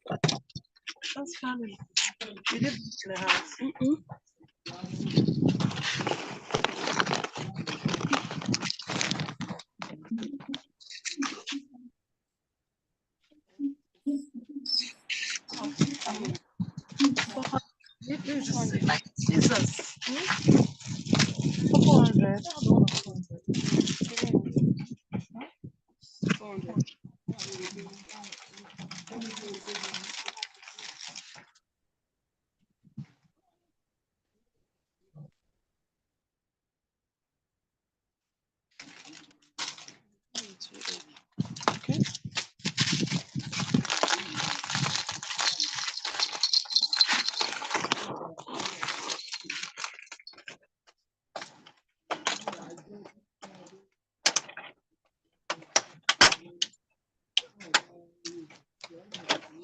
That's funny. You live in the house. Like Jesus. 400. 400. Okay.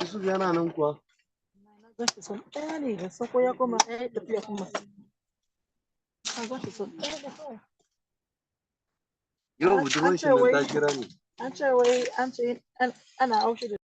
Isso já não qual. Yo, budurwan shi nan ta kira ni. An ce wai an ce ana haushi da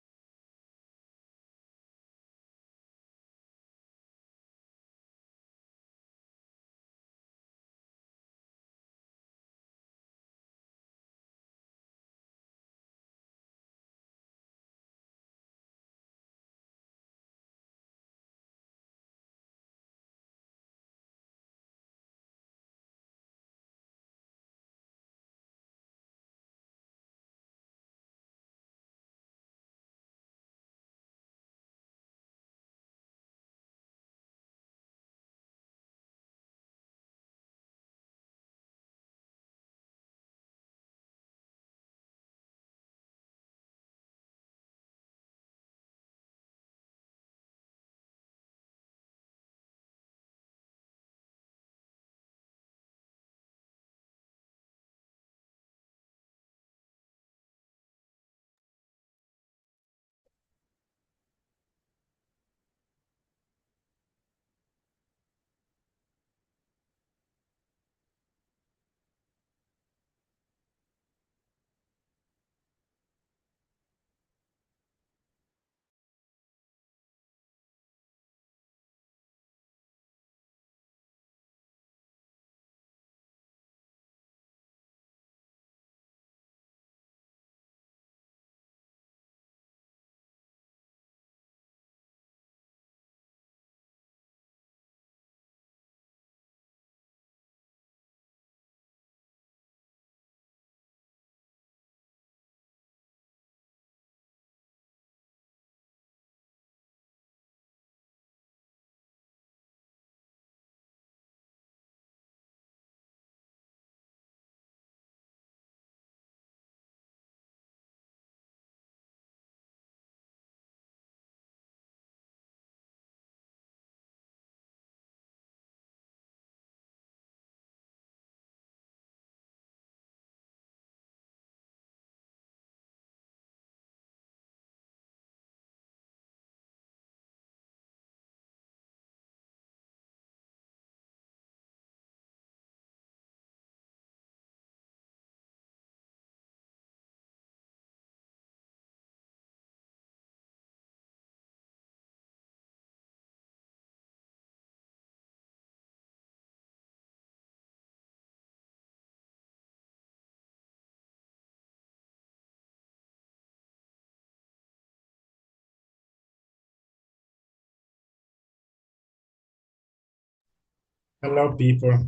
Hello, people.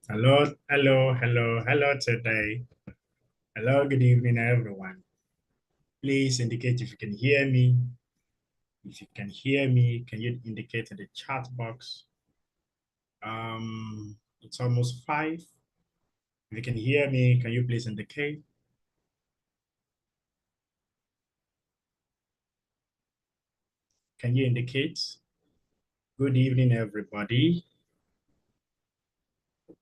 Hello today. Hello, good evening, everyone. Please indicate if you can hear me. If you can hear me, can you indicate in the chat box? It's almost 5. If you can hear me, can you please indicate? Can you indicate? Good evening, everybody.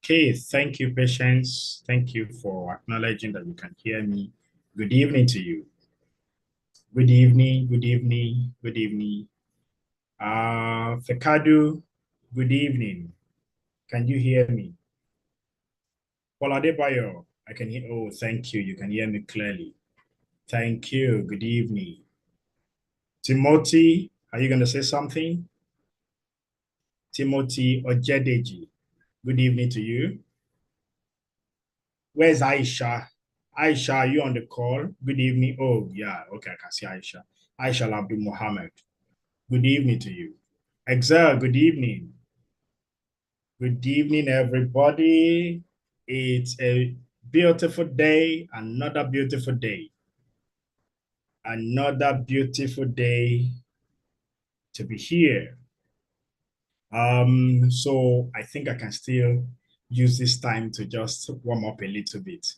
Okay, thank you, Patience. Thank you for acknowledging that you can hear me. Good evening to you. Good evening, good evening, good evening. Fekadu, good evening. Can you hear me? Poladebayo, I can hear. Oh, thank you. You can hear me clearly. Thank you. Good evening. Timothy, are you going to say something? Timothy Ojedeji, good evening to you. Where's Aisha? Aisha, are you on the call? Good evening. Oh, yeah. Okay, I can see Aisha. Aisha Abdul Mohammed. Good evening to you. Excel, good evening. Good evening, everybody. It's a beautiful day, another beautiful day. Another beautiful day to be here. So I think I can still use this time to just warm up a little bit.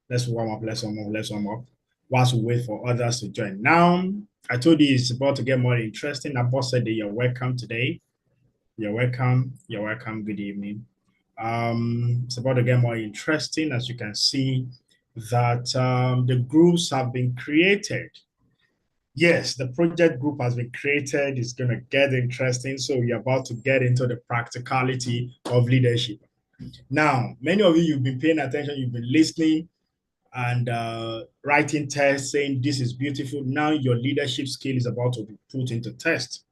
Let's warm up, let's warm up, whilst we wait for others to join. Now, I told you it's about to get more interesting. Abba said that you're welcome today. You're welcome. You're welcome. Good evening. It's about to get more interesting. As you can see, that the groups have been created. Yes, the project group has been created. It's going to get interesting. So we're about to get into the practicality of leadership. Now, many of you, you've been paying attention, you've been listening and writing tests saying this is beautiful. Now your leadership skill is about to be put into test.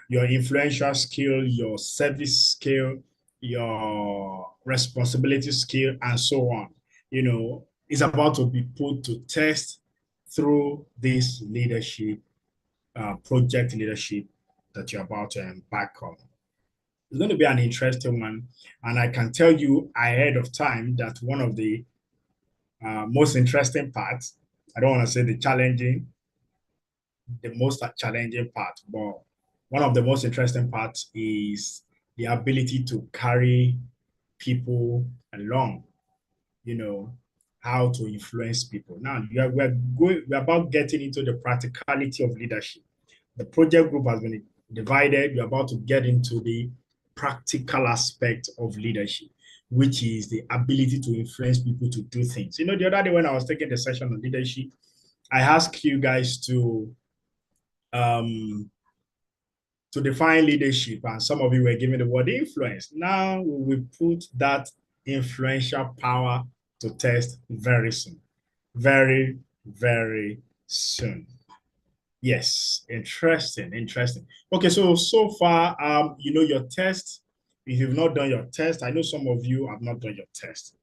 Your influential skill, your service skill, your responsibility skill, and so on, is about to be put to test through this leadership, project leadership that you're about to embark on. It's going to be an interesting one. And I can tell you ahead of time that one of the most interesting parts, I don't want to say the most challenging part, but one of the most interesting parts is the ability to carry people along, how to influence people. Now, we're about getting into the practicality of leadership. The project group has been divided. You're about to get into the practical aspect of leadership, which is the ability to influence people to do things. The other day when I was taking the session on leadership, I asked you guys to define leadership, and some of you were giving the word influence. Now we will put that influential power to test very soon. Very, very soon. Yes, interesting. Okay, so far, your test. If you've not done your test, I know some of you have not done your test.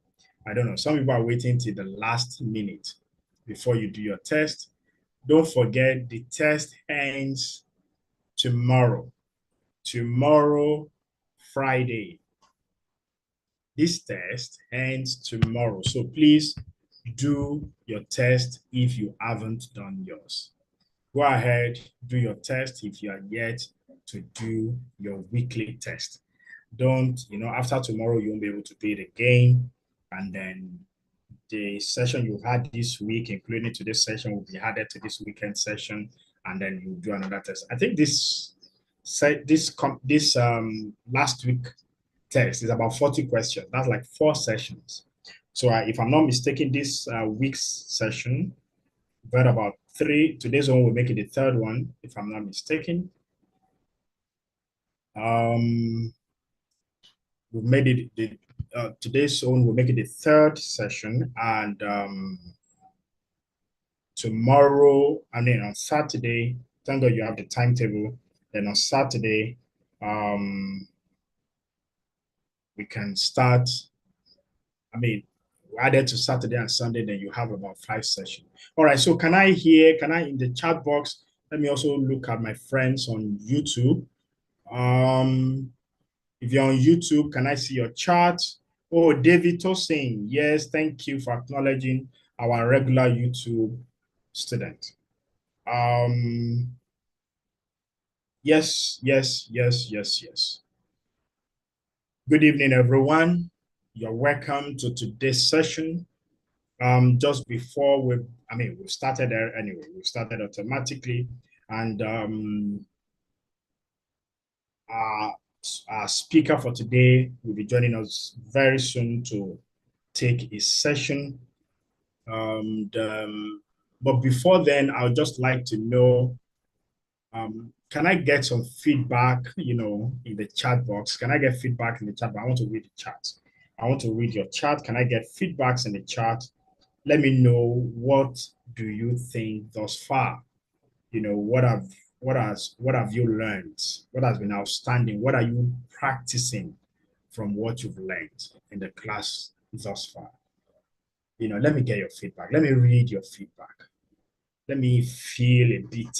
I don't know. Some people are waiting till the last minute before you do your test. Don't forget the test ends tomorrow. Tomorrow, Friday. This test ends tomorrow. So please do your test if you haven't done yours. Go ahead, do your test if you are yet to do your weekly test. Don't, after tomorrow, you won't be able to do it again. And then the session you've had this week, including today's session, will be added to this weekend session. And then you do another test. I think this last week test is about 40 questions. That's like 4 sessions. So if I'm not mistaken, this week's session, but about 3. Today's one will make it the 3rd one, if I'm not mistaken. We made it today's one will make it the 3rd session, and tomorrow, and then on Saturday, thank God you have the timetable. Then on Saturday, we can start. We added to Saturday and Sunday, then you have about 5 sessions. All right, so can I in the chat box, let me also look at my friends on YouTube. If you're on YouTube, can I see your chat? Oh, David Tosin, yes, thank you for acknowledging our regular YouTube student. Yes. Good evening, everyone. You're welcome to today's session. Just before we've started there anyway. We started automatically, and our speaker for today will be joining us very soon to take his session. But before then, I would just like to know, can I get some feedback, in the chat box? Can I get feedback in the chat? I want to read the chat. I want to read your chat. Can I get feedbacks in the chat? Let me know, what do you think thus far? What have what have you learned? What has been outstanding? What are you practicing from what you've learned in the class thus far? Let me get your feedback. Let me read your feedback. Let me feel a bit,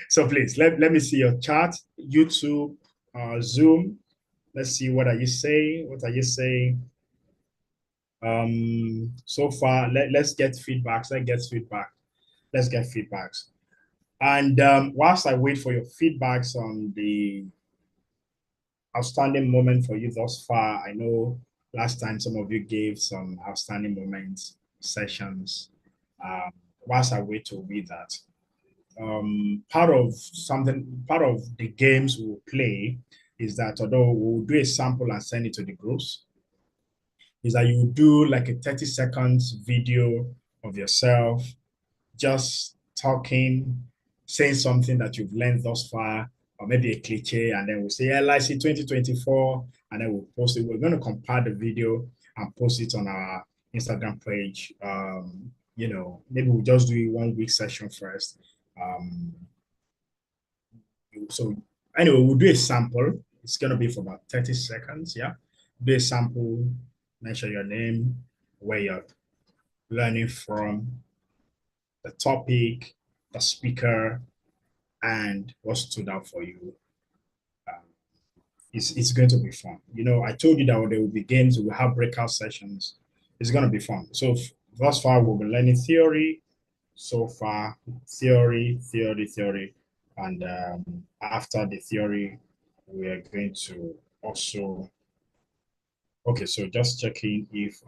So please, let me see your chat, YouTube, Zoom. Let's see, what are you saying? What are you saying? So far, let's get feedbacks. Let's get feedbacks. And whilst I wait for your feedbacks on the outstanding moment for you thus far, I know last time some of you gave some outstanding moments sessions. Whilst I wait to read that, part of the games we'll play is that, although we'll do a sample and send it to the groups, is that you do like a 30 seconds video of yourself just talking, saying something that you've learned thus far, or maybe a cliche, and then we'll say LIC 2024, and then we'll post it. We're going to compile the video and post it on our Instagram page. Maybe we'll just do a 1 week session first. So anyway, we'll do a sample. It's going to be for about 30 seconds. Yeah. Do a sample, mention your name, where you're learning from, the topic, the speaker, and what stood out for you. It's going to be fun. I told you that there will be games, we'll have breakout sessions. It's going to be fun. So thus far, we've been learning theory. So far, theory. And after the theory, we are going to also, okay, so just checking if,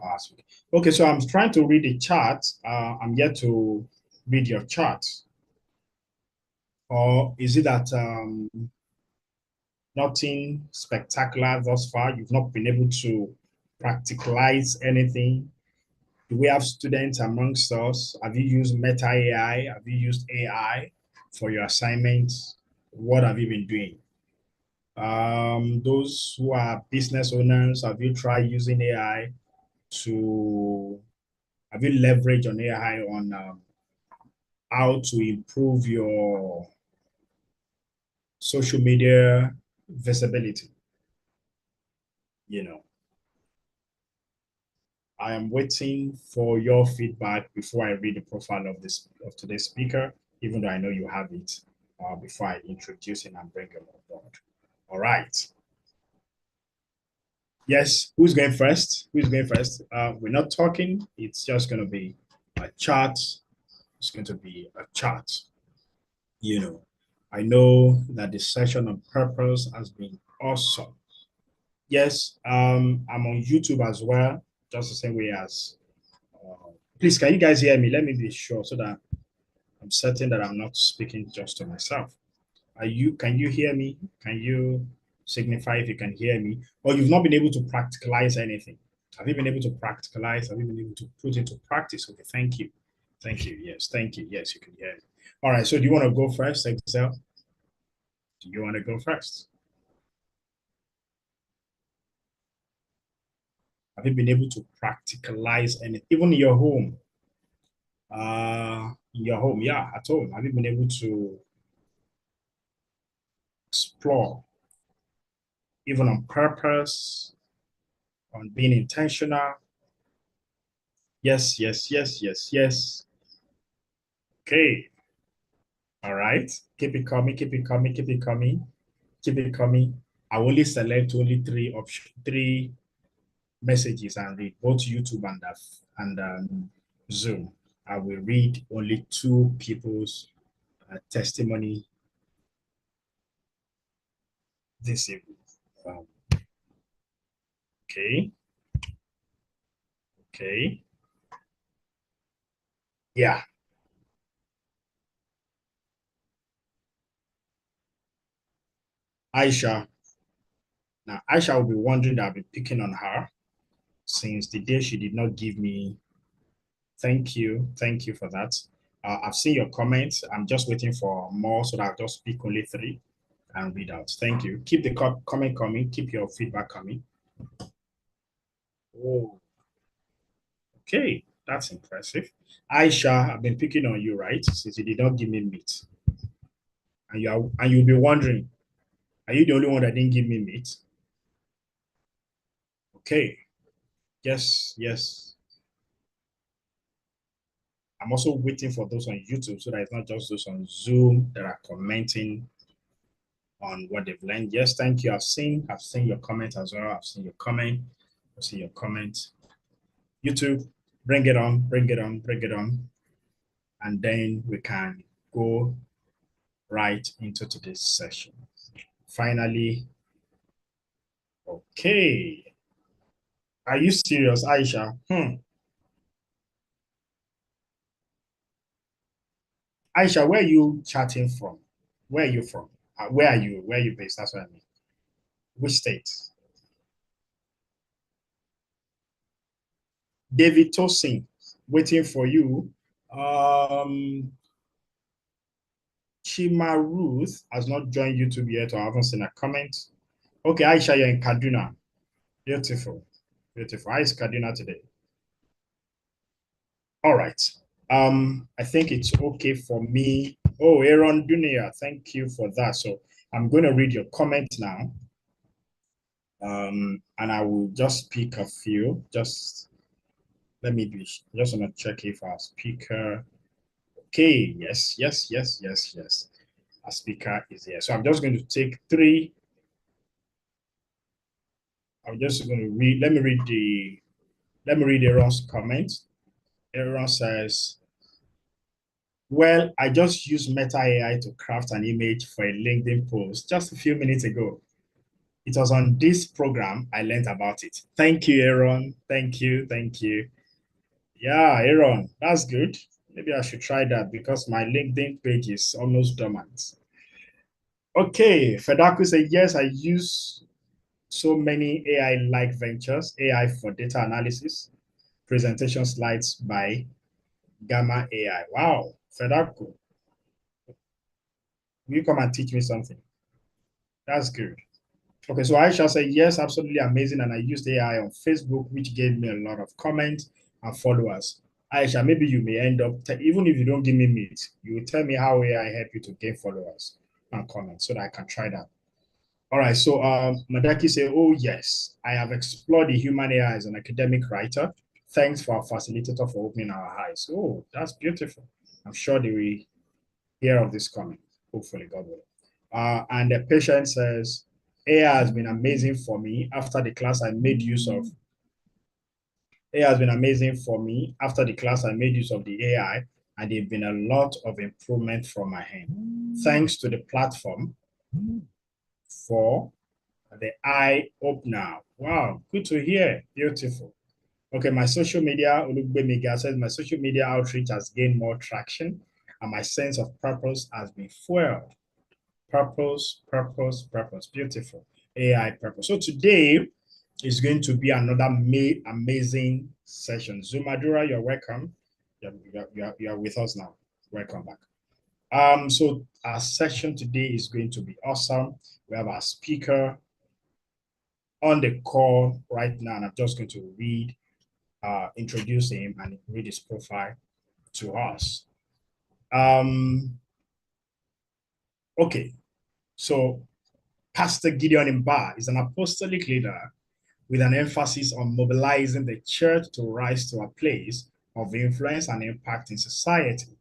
okay, so I'm trying to read the chart. I'm yet to read your chart. Or is it that nothing spectacular thus far? You've not been able to practicalize anything? Do we have students amongst us? Have you used Meta AI? Have you used AI for your assignments? What have you been doing? Those who are business owners, have you tried using AI have you leveraged on AI on how to improve your social media visibility? I am waiting for your feedback before I read the profile of today's speaker, even though I know you have it, before I introduce him and bring him on board. All right. Yes, who's going first? We're not talking. It's just going to be a chart. It's going to be a chart. I know that the session on purpose has been awesome. Yes, I'm on YouTube as well, just the same way as, please, can you guys hear me? Let me be sure so that I'm certain that I'm not speaking just to myself. Can you hear me? Can you signify if you can hear me? Or you've not been able to practicalize anything? Have you been able to practicalize? Have you been able to put into practice? Okay, thank you. Thank you. Yes, thank you. Yes, you can hear me. All right, so do you want to go first, Excel? Do you want to go first? Have you been able to practicalize anything, even in your home? Yeah, at home. Have you been able to explore, even on purpose, on being intentional? Yes. Okay. All right. Keep it coming. I only select only three messages and read both YouTube and Zoom. I will read only 2 people's testimony this evening. Okay. Yeah. Aisha. Now, Aisha will be wondering that I'll be picking on her since the day she did not give me. Thank you for that. I've seen your comments. I'm just waiting for more so that I'll just pick only 3 and read out. Thank you. Keep the comment coming. Keep your feedback coming. Oh, okay. That's impressive. Aisha, I've been picking on you, right? Since you did not give me meat. And you'll be wondering, are you the only one that didn't give me meat? Okay. Yes, yes. I'm also waiting for those on YouTube so that it's not just those on Zoom that are commenting on what they've learned. Yes, thank you. I've seen your comment as well. I've seen your comment. I've seen your comment. YouTube, bring it on, bring it on, bring it on. And then we can go right into today's session. Finally, okay. Are you serious, Aisha? Aisha, where are you chatting from? Where are you from? Where are you? Where are you based? That's what I mean. Which state? David Tosin, waiting for you. Chima Ruth has not joined YouTube yet, or I haven't seen a comment. Okay, Aisha, you're in Kaduna. Beautiful. Beautiful. How is Kaduna today? All right. I think it's okay for me. Oh, Aaron Dunia, thank you for that. So I'm going to read your comment now. And I will just pick a few. Just let me be, just want to check if our speaker. Okay, yes, yes, yes, yes, yes. Our speaker is here. So I'm just going to take three. I'm just going to read, let me read Aaron's comment. Aaron says, well, I just used Meta AI to craft an image for a LinkedIn post just a few minutes ago. It was on this program I learned about it. Thank you, Aaron. Thank you. Thank you. Yeah, Aaron, that's good. Maybe I should try that because my LinkedIn page is almost dormant. Okay, Fedaku said, yes, I use so many AI-like ventures, AI for data analysis, presentation slides by Gamma AI. Wow, Fedaku, will you come and teach me something? That's good. Okay, so I shall say, yes, absolutely amazing. And I used AI on Facebook, which gave me a lot of comments and followers. Aisha, maybe you may end up, even if you don't give me meat, you will tell me how AI helped you to gain followers and comments so that I can try that. All right, so Madaki say, oh, yes, I have explored the human AI as an academic writer. Thanks for our facilitator for opening our eyes. Oh, that's beautiful. I'm sure they will hear of this comment, hopefully, God willing. And the patient says, AI has been amazing for me after the class I made use of. AI has been amazing for me after the class I made use of the AI, and there's been a lot of improvement from my end. Thanks to the platform for the eye opener. Wow, good to hear. Beautiful. Okay, my social media, Olugbe says, my social media outreach has gained more traction, and my sense of purpose has been fueled. Purpose, purpose, purpose. Beautiful. AI purpose. So today is going to be another amazing session. Zumadura, you're welcome. You're with us now. Welcome back. So our session today is going to be awesome. We have our speaker on the call right now, and I'm just going to introduce him and read his profile to us. Okay, so Pastor Gideon Mba is an apostolic leader with an emphasis on mobilizing the church to rise to a place of influence and impact in society.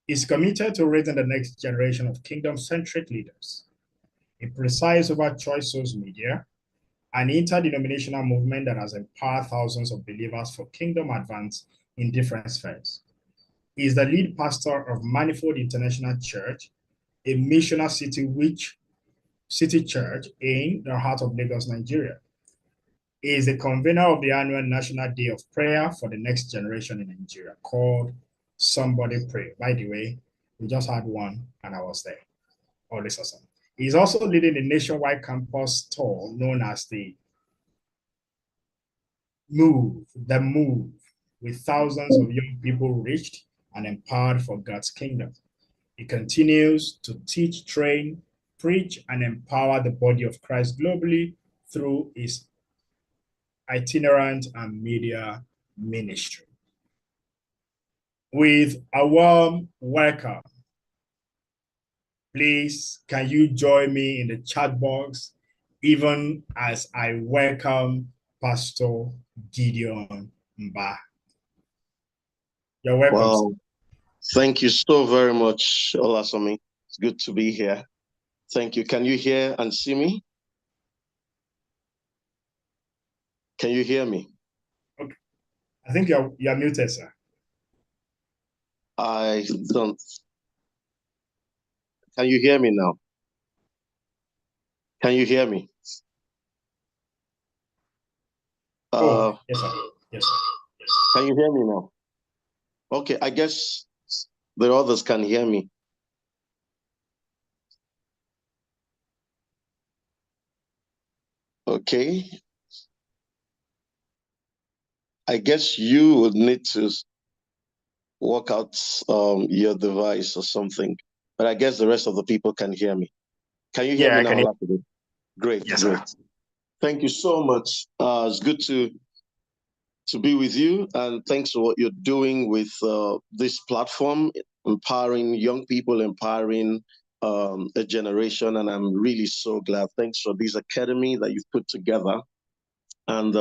He's committed to raising the next generation of kingdom-centric leaders. He presides over Choice Souls Media, an interdenominational movement that has empowered thousands of believers for kingdom advance in different spheres. He is the lead pastor of Manifold International Church, a missional city church in the heart of Lagos, Nigeria. He is the convener of the annual National Day of Prayer for the Next Generation in Nigeria called Somebody Pray. By the way, we just had one and I was there. Always awesome. He's also leading the nationwide campus tour known as the Move, with thousands of young people reached and empowered for God's kingdom. He continues to teach, train, preach, and empower the body of Christ globally through his itinerant and media ministry. with a warm welcome. Please, can you join me in the chat box, even as I welcome Pastor Gideon Mba. You're welcome. Wow. Thank you so very much, Olasomi. It's good to be here. Thank you. Can you hear and see me? Can you hear me? Okay. I think you're muted, sir. I don't. Can you hear me now? Can you hear me? Yes, sir. Yes, sir. Can you hear me now? Okay, I guess the others can hear me. Okay. I guess you would need to work out your device or something. But I guess the rest of the people can hear me. Can you hear me now? Great, yes, great. sir. Thank you so much. It's good to be with you, and thanks for what you're doing with this platform, empowering young people, empowering a generation, and I'm really so glad. Thanks for this academy that you've put together, and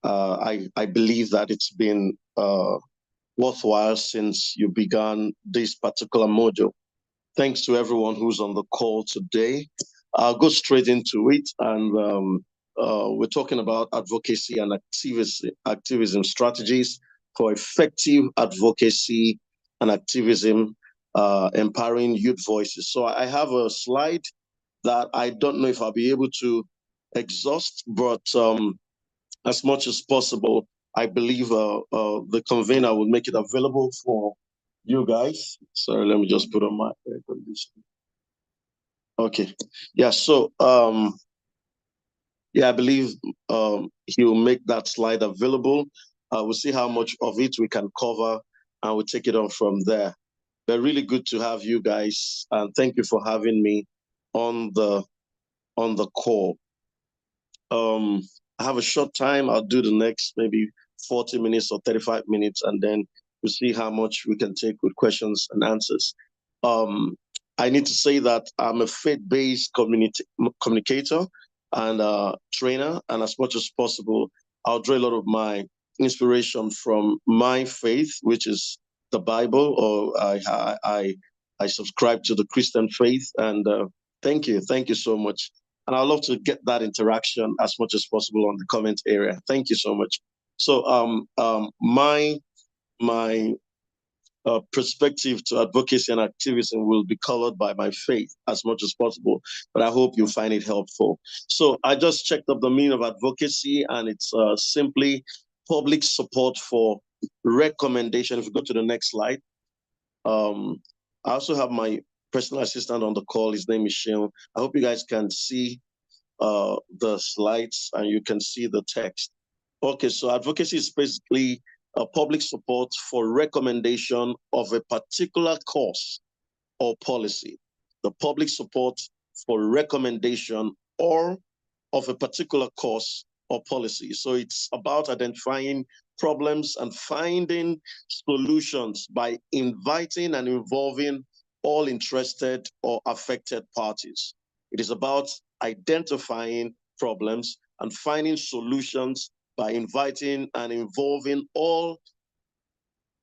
I believe that it's been worthwhile since you began this particular module. Thanks to everyone who's on the call today. I'll go straight into it, and we're talking about advocacy and activism strategies for effective advocacy and activism, empowering youth voices. So I have a slide that I don't know if I'll be able to exhaust, but as much as possible, I believe the convener will make it available for you guys. Sorry, let me just put on my air conditioner. Okay, yeah, so yeah, I believe he will make that slide available. We'll see how much of it we can cover, and we'll take it on from there. But really good to have you guys, and thank you for having me on the call. I have a short time. I'll do the next maybe 40 minutes or 35 minutes, and then we'll see how much we can take with questions and answers. I need to say that I'm a faith-based communicator and trainer, and as much as possible, I'll draw a lot of my inspiration from my faith, which is the Bible, or I subscribe to the Christian faith. And thank you so much. And I'd love to get that interaction as much as possible on the comment area. Thank you so much. So my perspective to advocacy and activism will be colored by my faith as much as possible, but I hope you find it helpful. So I just checked up the meaning of advocacy, and it's simply public support for recommendation. If we go to the next slide. I also have my personal assistant on the call. His name is Shane. I hope you guys can see the slides and you can see the text. Okay, so advocacy is basically a public support for recommendation of a particular cause or policy. The public support for recommendation or of a particular cause or policy. So it's about identifying problems and finding solutions by inviting and involving all interested or affected parties. It is about identifying problems and finding solutions by inviting and involving all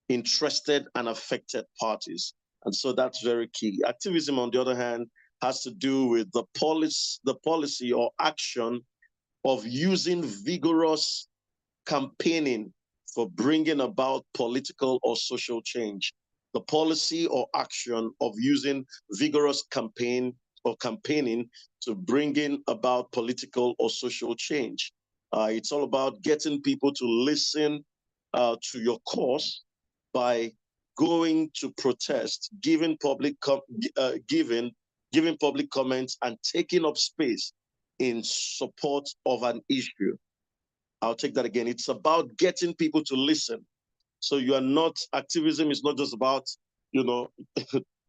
interested and affected parties. And so that's very key. Activism, on the other hand, has to do with the policy or action of using vigorous campaigning for bringing about political or social change. The policy or action of using vigorous campaigning to bringing about political or social change. It's all about getting people to listen to your cause by going to protest, giving public comments, and taking up space in support of an issue. I'll take that again. It's about getting people to listen. So activism is not just about,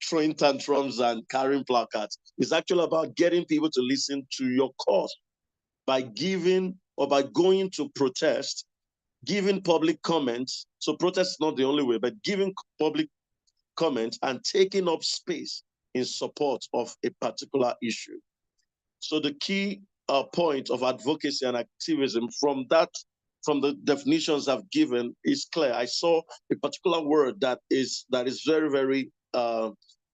throwing tantrums and carrying placards. It's actually about getting people to listen to your cause by giving or by going to protest, giving public comments, So protest is not the only way, but giving public comment and taking up space in support of a particular issue. So the key point of advocacy and activism from the definitions I've given is clear. I saw a particular word that is very, very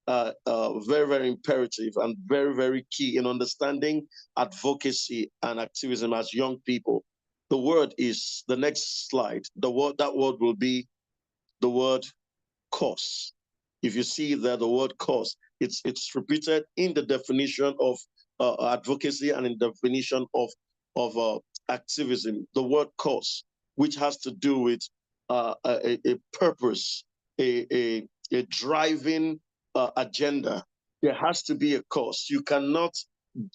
very, very imperative and very, very key in understanding advocacy and activism as young people. The word is the next slide. That word will be the word cause. If you see there the word cause, it's repeated in the definition of advocacy and in the definition of activism. The word cause, which has to do with a purpose, a driving agenda. There has to be a cause. You cannot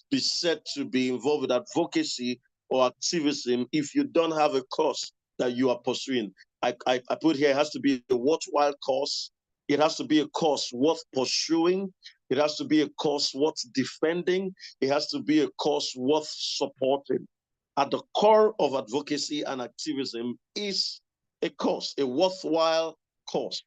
be said to be involved with advocacy or activism if you don't have a cause that you are pursuing. I put here, it has to be a worthwhile cause. It has to be a cause worth pursuing. It has to be a cause worth defending. It has to be a cause worth supporting. At the core of advocacy and activism is a cause, a worthwhile cause,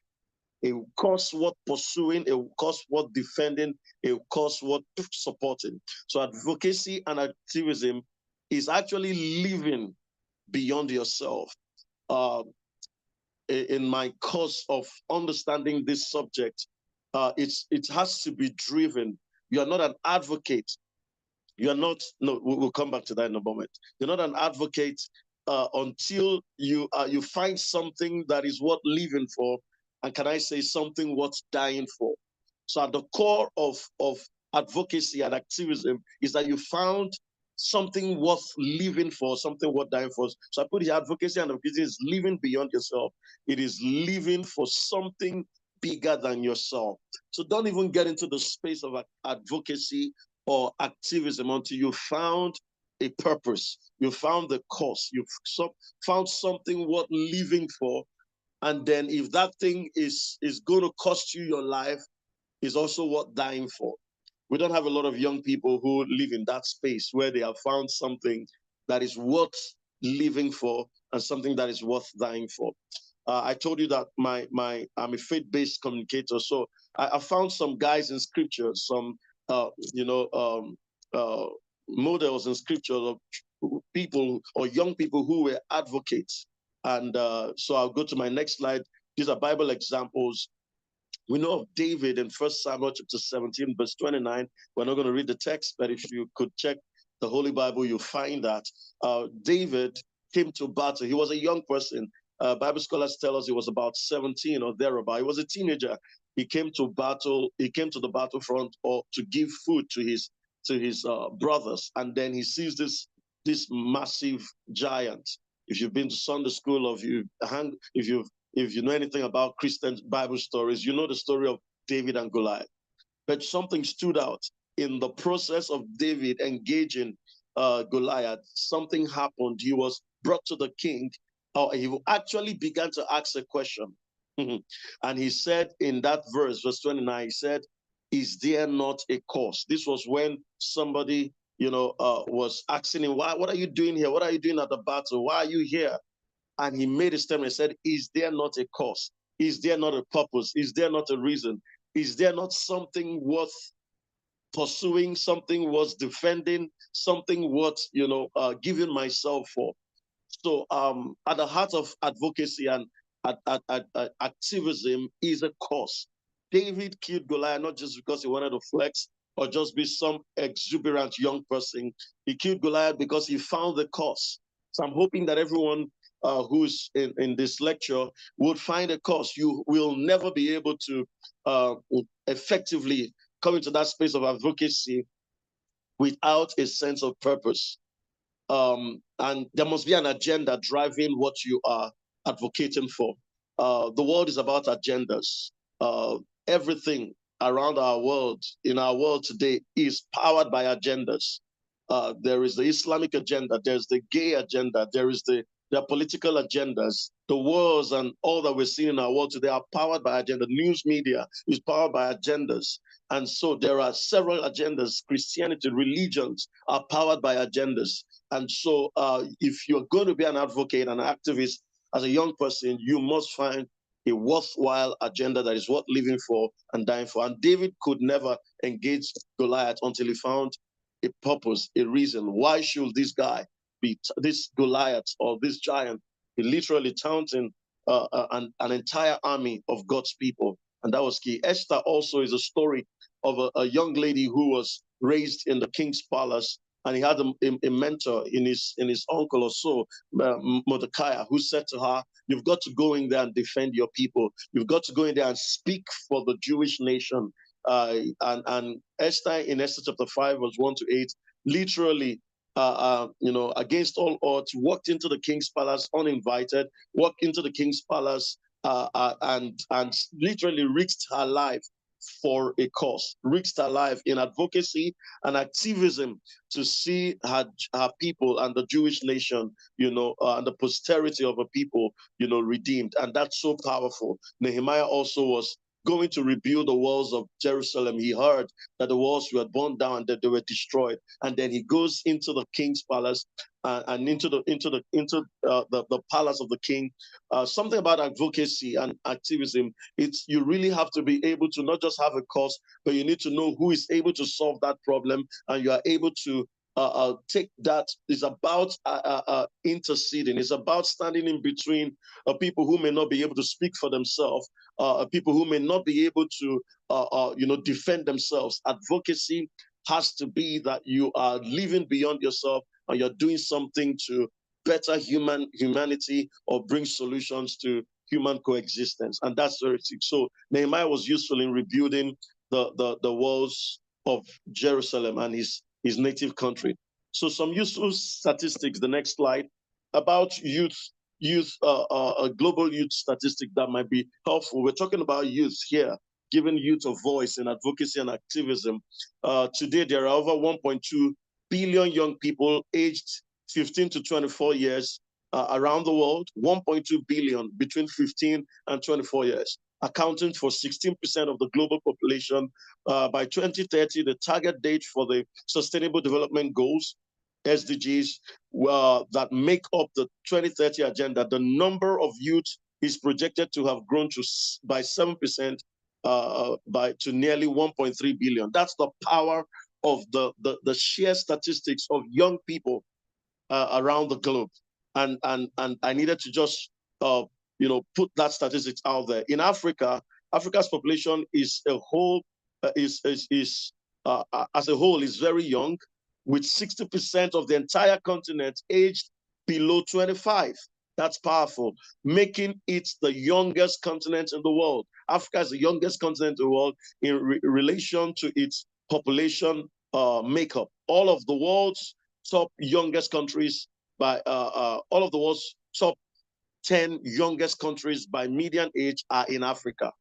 a cause worth pursuing, a cause worth defending, a cause worth supporting. So advocacy and activism is actually living beyond yourself. In my course of understanding this subject, it has to be driven. You are not an advocate. You are not. No, we'll come back to that in a moment. You're not an advocate until you find something that is worth living for, and can I say something worth dying for. So at the core of advocacy and activism is that you found something worth living for, something worth dying for. So I put here, advocacy and activism is living beyond yourself. It is living for something bigger than yourself. So don't even get into the space of advocacy or activism until you found a purpose, you found the cause, you've found something worth living for. And then if that thing is going to cost you your life, is also worth dying for. We don't have a lot of young people who live in that space where they have found something that is worth living for and something that is worth dying for. I told you that I'm a faith-based communicator, so I found some guys in scripture, some models in scripture of people or young people who were advocates. And so I'll go to my next slide. These are Bible examples. We know of David in 1 Samuel chapter 17, verse 29. We're not going to read the text, but if you could check the Holy Bible, you'll find that David came to battle. He was a young person. Bible scholars tell us he was about 17 or thereabout. He was a teenager. He came to battle. He came to the battlefront or to give food to his brothers, and then he sees this massive giant. If you've been to Sunday school, or if you know anything about Christian Bible stories, you know the story of David and Goliath. But something stood out in the process of David engaging Goliath. Something happened. He was brought to the king. He actually began to ask a question. And he said in that verse 29, he said, "Is there not a cause?" This was when somebody, was asking him, what are you doing here? What are you doing at the battle? Why are you here? And he made a statement and said, "Is there not a cause? Is there not a purpose? Is there not a reason? Is there not something worth pursuing, something worth defending, something worth, giving myself for?" So at the heart of advocacy and activism is a cause. David killed Goliath not just because he wanted to flex or just be some exuberant young person. He killed Goliath because he found the cause. So I'm hoping that everyone who's in this lecture would find a cause. You will never be able to effectively come into that space of advocacy without a sense of purpose. And there must be an agenda driving what you are advocating for. The world is about agendas. Everything around our world, in our world today, is powered by agendas. There is the Islamic agenda, there's the gay agenda, there are political agendas. The wars and all that we're seeing in our world today are powered by agenda. News media is powered by agendas. And so there are several agendas. Christianity, religions are powered by agendas. And so if you're going to be an advocate, an activist, as a young person, you must find a worthwhile agenda that is worth living for and dying for. And David could never engage Goliath until he found a purpose, a reason. Why should this guy be, this Goliath or this giant, be literally taunting an entire army of God's people? And that was key. Esther also is a story of a young lady who was raised in the king's palace, and he had a mentor in his uncle or so, Mordecai, who said to her, "You've got to go in there and defend your people. You've got to go in there and speak for the Jewish nation." And Esther, in Esther chapter 5, verse 1 to 8, literally, against all odds, walked into the king's palace uninvited, walked into the king's palace and literally risked her life for a cause, risked her life in advocacy and activism to see her people and the Jewish nation, and the posterity of a people, redeemed. And that's so powerful. Nehemiah also was going to rebuild the walls of Jerusalem. He heard that the walls were burned down, that they were destroyed, and then he goes into the king's palace and into the palace of the king. Something about advocacy and activism, you really have to be able to not just have a cause, but you need to know who is able to solve that problem, and you are able to take that. Is about interceding. It's about standing in between people who may not be able to speak for themselves, people who may not be able to, defend themselves. Advocacy has to be that you are living beyond yourself and you're doing something to better humanity or bring solutions to human coexistence. And that's very sick. So Nehemiah was useful in rebuilding the walls of Jerusalem and his native country. So some useful statistics, the next slide, about youth, a global youth statistic that might be helpful. We're talking about youth here, giving youth a voice in advocacy and activism. Today, there are over 1.2 billion young people aged 15 to 24 years around the world, 1.2 billion between 15 and 24 years, accounting for 16% of the global population. By 2030, the target date for the Sustainable Development Goals, SDGs, that make up the 2030 agenda, the number of youth is projected to have grown by 7% to nearly 1.3 billion. That's the power of the sheer statistics of young people around the globe. And I needed to just put that statistics out there. In Africa, Africa's population is a whole as a whole is very young, with 60% of the entire continent aged below 25. That's powerful, making it the youngest continent in the world. Africa is the youngest continent in the world in relation to its population makeup. All of the world's top youngest countries by all of the world's top 10 youngest countries by median age are in Africa.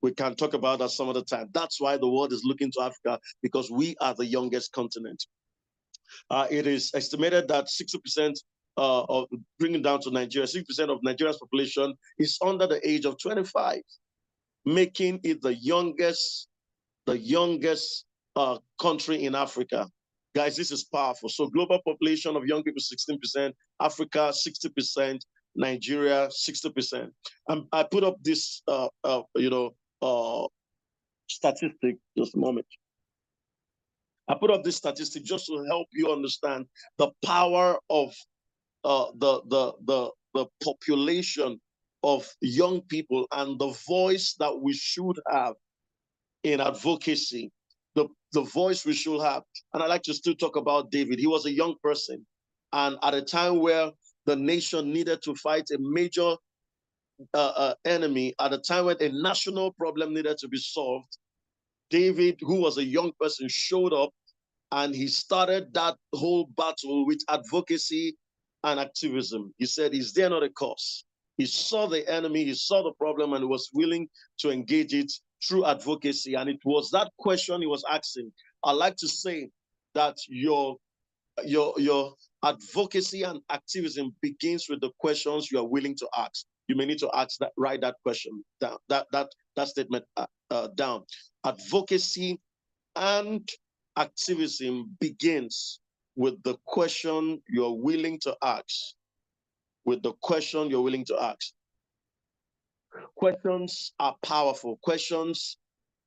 We can talk about that some other time. That's why the world is looking to Africa, because we are the youngest continent. It is estimated that 60% of bringing down to Nigeria, 60% of Nigeria's population is under the age of 25, making it the youngest country in Africa. Guys, this is powerful. So global population of young people, 16%, Africa, 60%, Nigeria, 60%. I put up this, statistic, just a moment. I put up this statistic just to help you understand the power of the population of young people and the voice that we should have in advocacy, the voice we should have. And I like to still talk about David. He was a young person, and at a time where the nation needed to fight a major enemy, at a time when a national problem needed to be solved, David, who was a young person, showed up, and he started that whole battle with advocacy and activism. He said, is there not a cause? He saw the enemy, he saw the problem, and he was willing to engage it through advocacy. And it was that question he was asking. I like to say that your advocacy and activism begins with the questions you are willing to ask. You may need to write that question down, that statement down. Advocacy and activism begins with the question you're willing to ask. with the question you're willing to ask. Questions are powerful. Questions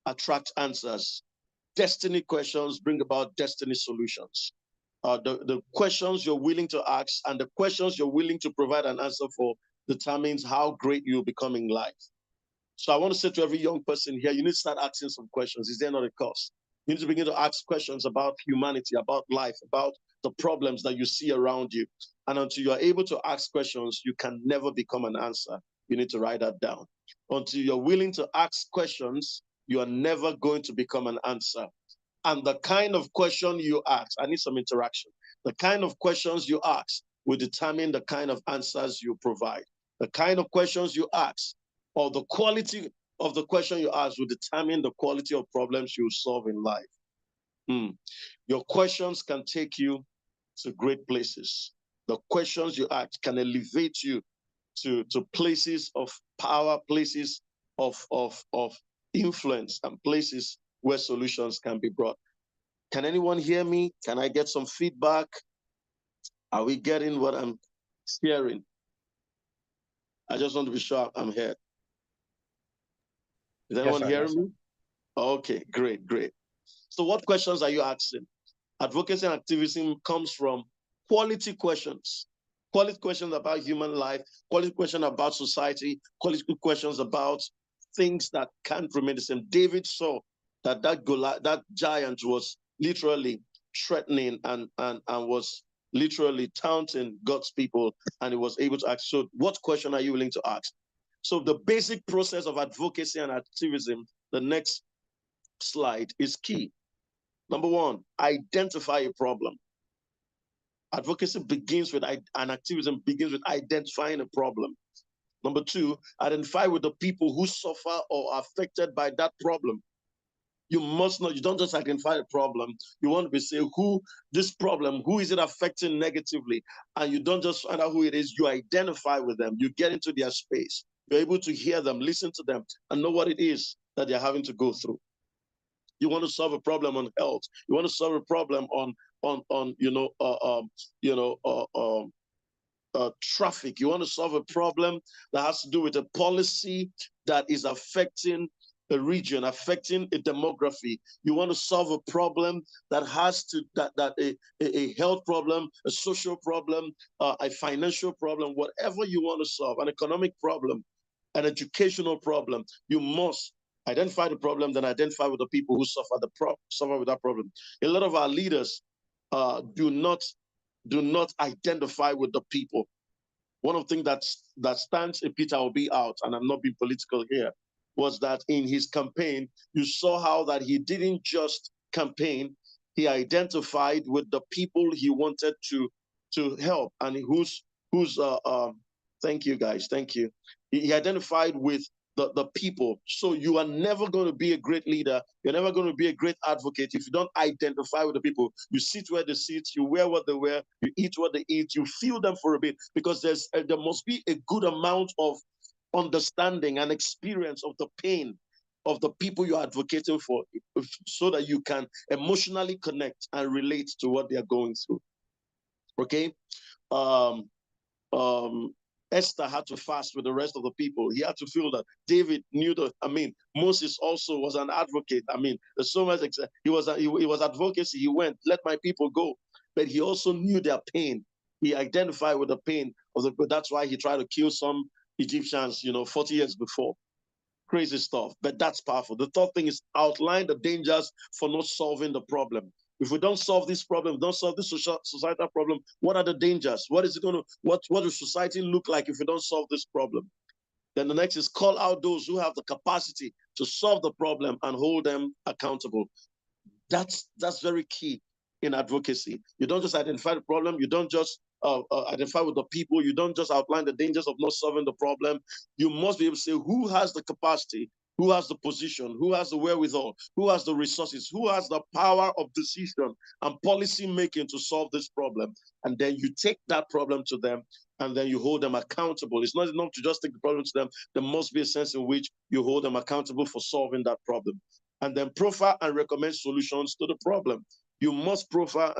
attract answers. Destiny questions bring about destiny solutions. The questions you're willing to ask and the questions you're willing to provide an answer for determines how great you'll become in life. So I want to say to every young person here, you need to start asking some questions. Is there not a cost? You need to begin to ask questions about humanity, about life, about the problems that you see around you. And until you are able to ask questions, you can never become an answer. You need to write that down. Until you're willing to ask questions, you are never going to become an answer. And the kind of question you ask, I need some interaction. The kind of questions you ask will determine the kind of answers you provide. The kind of questions you ask or the quality of the question you ask will determine the quality of problems you solve in life. Your questions can take you to great places. The questions you ask can elevate you to places of power, places of influence, and places where solutions can be brought. Can anyone hear me? Can I get some feedback? Are we getting what I'm hearing? I just want to be sure I'm here. Is anyone hearing me? Okay, great. So what questions are you asking? Advocacy and activism comes from quality questions about human life, quality questions about society, quality questions about things that can't remain the same. David saw that giant was literally threatening and was literally taunting God's people, and he was able to ask. So what question are you willing to ask? So the basic process of advocacy and activism, the next slide, is key. Number one, identify a problem. Advocacy begins with, and activism begins with identifying a problem. Number two, identify with the people who suffer or are affected by that problem. You must know, you don't just identify a problem. You want to be say who is it affecting negatively? And you don't just find out who it is, you identify with them. You get into their space. You're able to hear them, listen to them, and know what it is that they're having to go through. You want to solve a problem on health. You want to solve a problem on traffic. You want to solve a problem that has to do with a policy that is affecting a region, affecting a demography. You want to solve a problem that has to a health problem, a social problem, a financial problem, whatever you want to solve, an economic problem, an educational problem. You must identify the problem, then identify with the people who suffer with that problem. A lot of our leaders do not identify with the people. One of the things that stands Peter Obi out, and I'm not being political here, was that in his campaign, you saw how that he didn't just campaign, he identified with the people he wanted to help, and thank you guys, thank you. He identified with the people. So you are never going to be a great leader. You're never going to be a great advocate if you don't identify with the people. You sit where they sit, you wear what they wear, you eat what they eat, you feel them for a bit, because there must be a good amount of understanding and experience of the pain of the people you're advocating for, so that you can emotionally connect and relate to what they're going through. Okay? Esther had to fast with the rest of the people. He had to feel that. David knew that. Moses also was an advocate. There's so much. He was advocacy. He went, let my people go. But he also knew their pain. He identified with the pain of the. But that's why he tried to kill some Egyptians, 40 years before. Crazy stuff. But that's powerful. The third thing is outline the dangers for not solving the problem. If we don't solve this problem, don't solve this societal problem, what are the dangers? What does society look like if we don't solve this problem? Then the next is call out those who have the capacity to solve the problem and hold them accountable. That's very key in advocacy. You don't just identify the problem. You don't just identify with the people. You don't just outline the dangers of not solving the problem. You must be able to say who has the capacity, who has the position, who has the wherewithal, who has the resources, who has the power of decision and policy making to solve this problem. And then you take that problem to them and then you hold them accountable. It's not enough to just take the problem to them. There must be a sense in which you hold them accountable for solving that problem. And then profile and recommend solutions to the problem. You must profile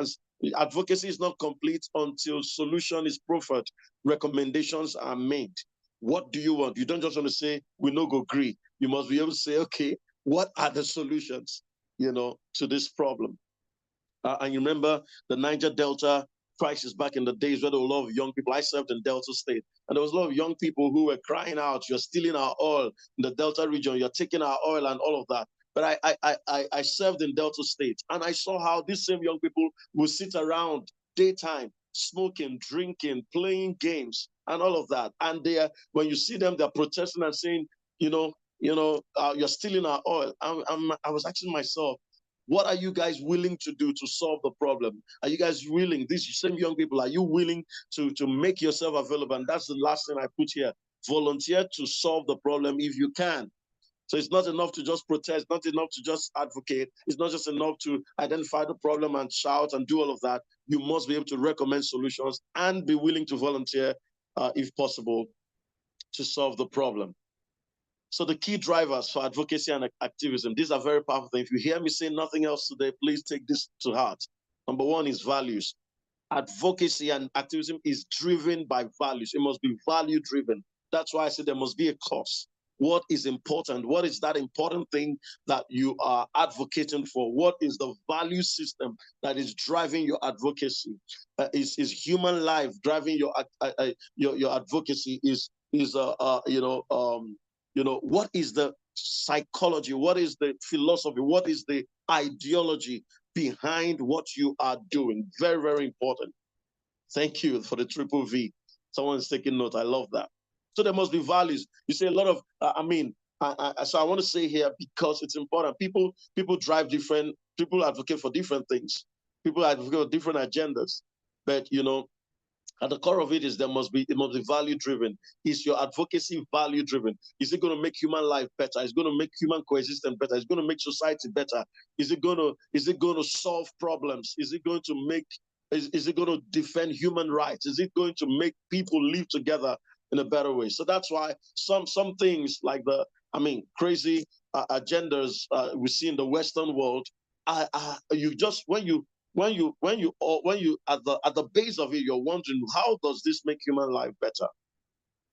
Advocacy is not complete until solution is proffered, recommendations are made. What do you want? You don't just want to say, we no go agree. You must be able to say, okay, what are the solutions, to this problem? And you remember the Niger Delta crisis back in the days where there were a lot of young people. I served in Delta State, and there was a lot of young people who were crying out, "You're stealing our oil in the Delta region. You're taking our oil," and all of that. But I served in Delta State, and I saw how these same young people would sit around daytime, smoking, drinking, playing games, and all of that. And when you see them, they're protesting and saying, you're stealing our oil. I was asking myself, what are you guys willing to do to solve the problem? Are you guys willing, these same young people, are you willing to make yourself available? And that's the last thing I put here. Volunteer to solve the problem if you can. So it's not enough to just protest, not enough to just advocate. It's not just enough to identify the problem and shout and do all of that. You must be able to recommend solutions and be willing to volunteer, if possible, to solve the problem. So the key drivers for advocacy and activism, these are very powerful things. If you hear me say nothing else today, please take this to heart. Number one is values. Advocacy and activism is driven by values. It must be value driven. That's why I said there must be a cause. What is important? What is that important thing that you are advocating for? What is the value system that is driving your advocacy? Is human life driving your advocacy? What is the psychology? What is the philosophy? What is the ideology behind what you are doing? Very, very important. Thank you for the triple V. Someone's taking note. I love that. So there must be values. You say a lot of, so I want to say here, because it's important. People drive different, people advocate for different things. People advocate for different agendas. But, at the core of it is it must be value driven. Is your advocacy value driven? Is it going to make human life better? Is it going to make human coexistence better? Is it going to make society better? Is it going to solve problems? Is it going to defend human rights? Is it going to make people live together in a better way? So that's why some things like crazy agendas we see in the Western world, when you at the base of it, you're wondering, how does this make human life better?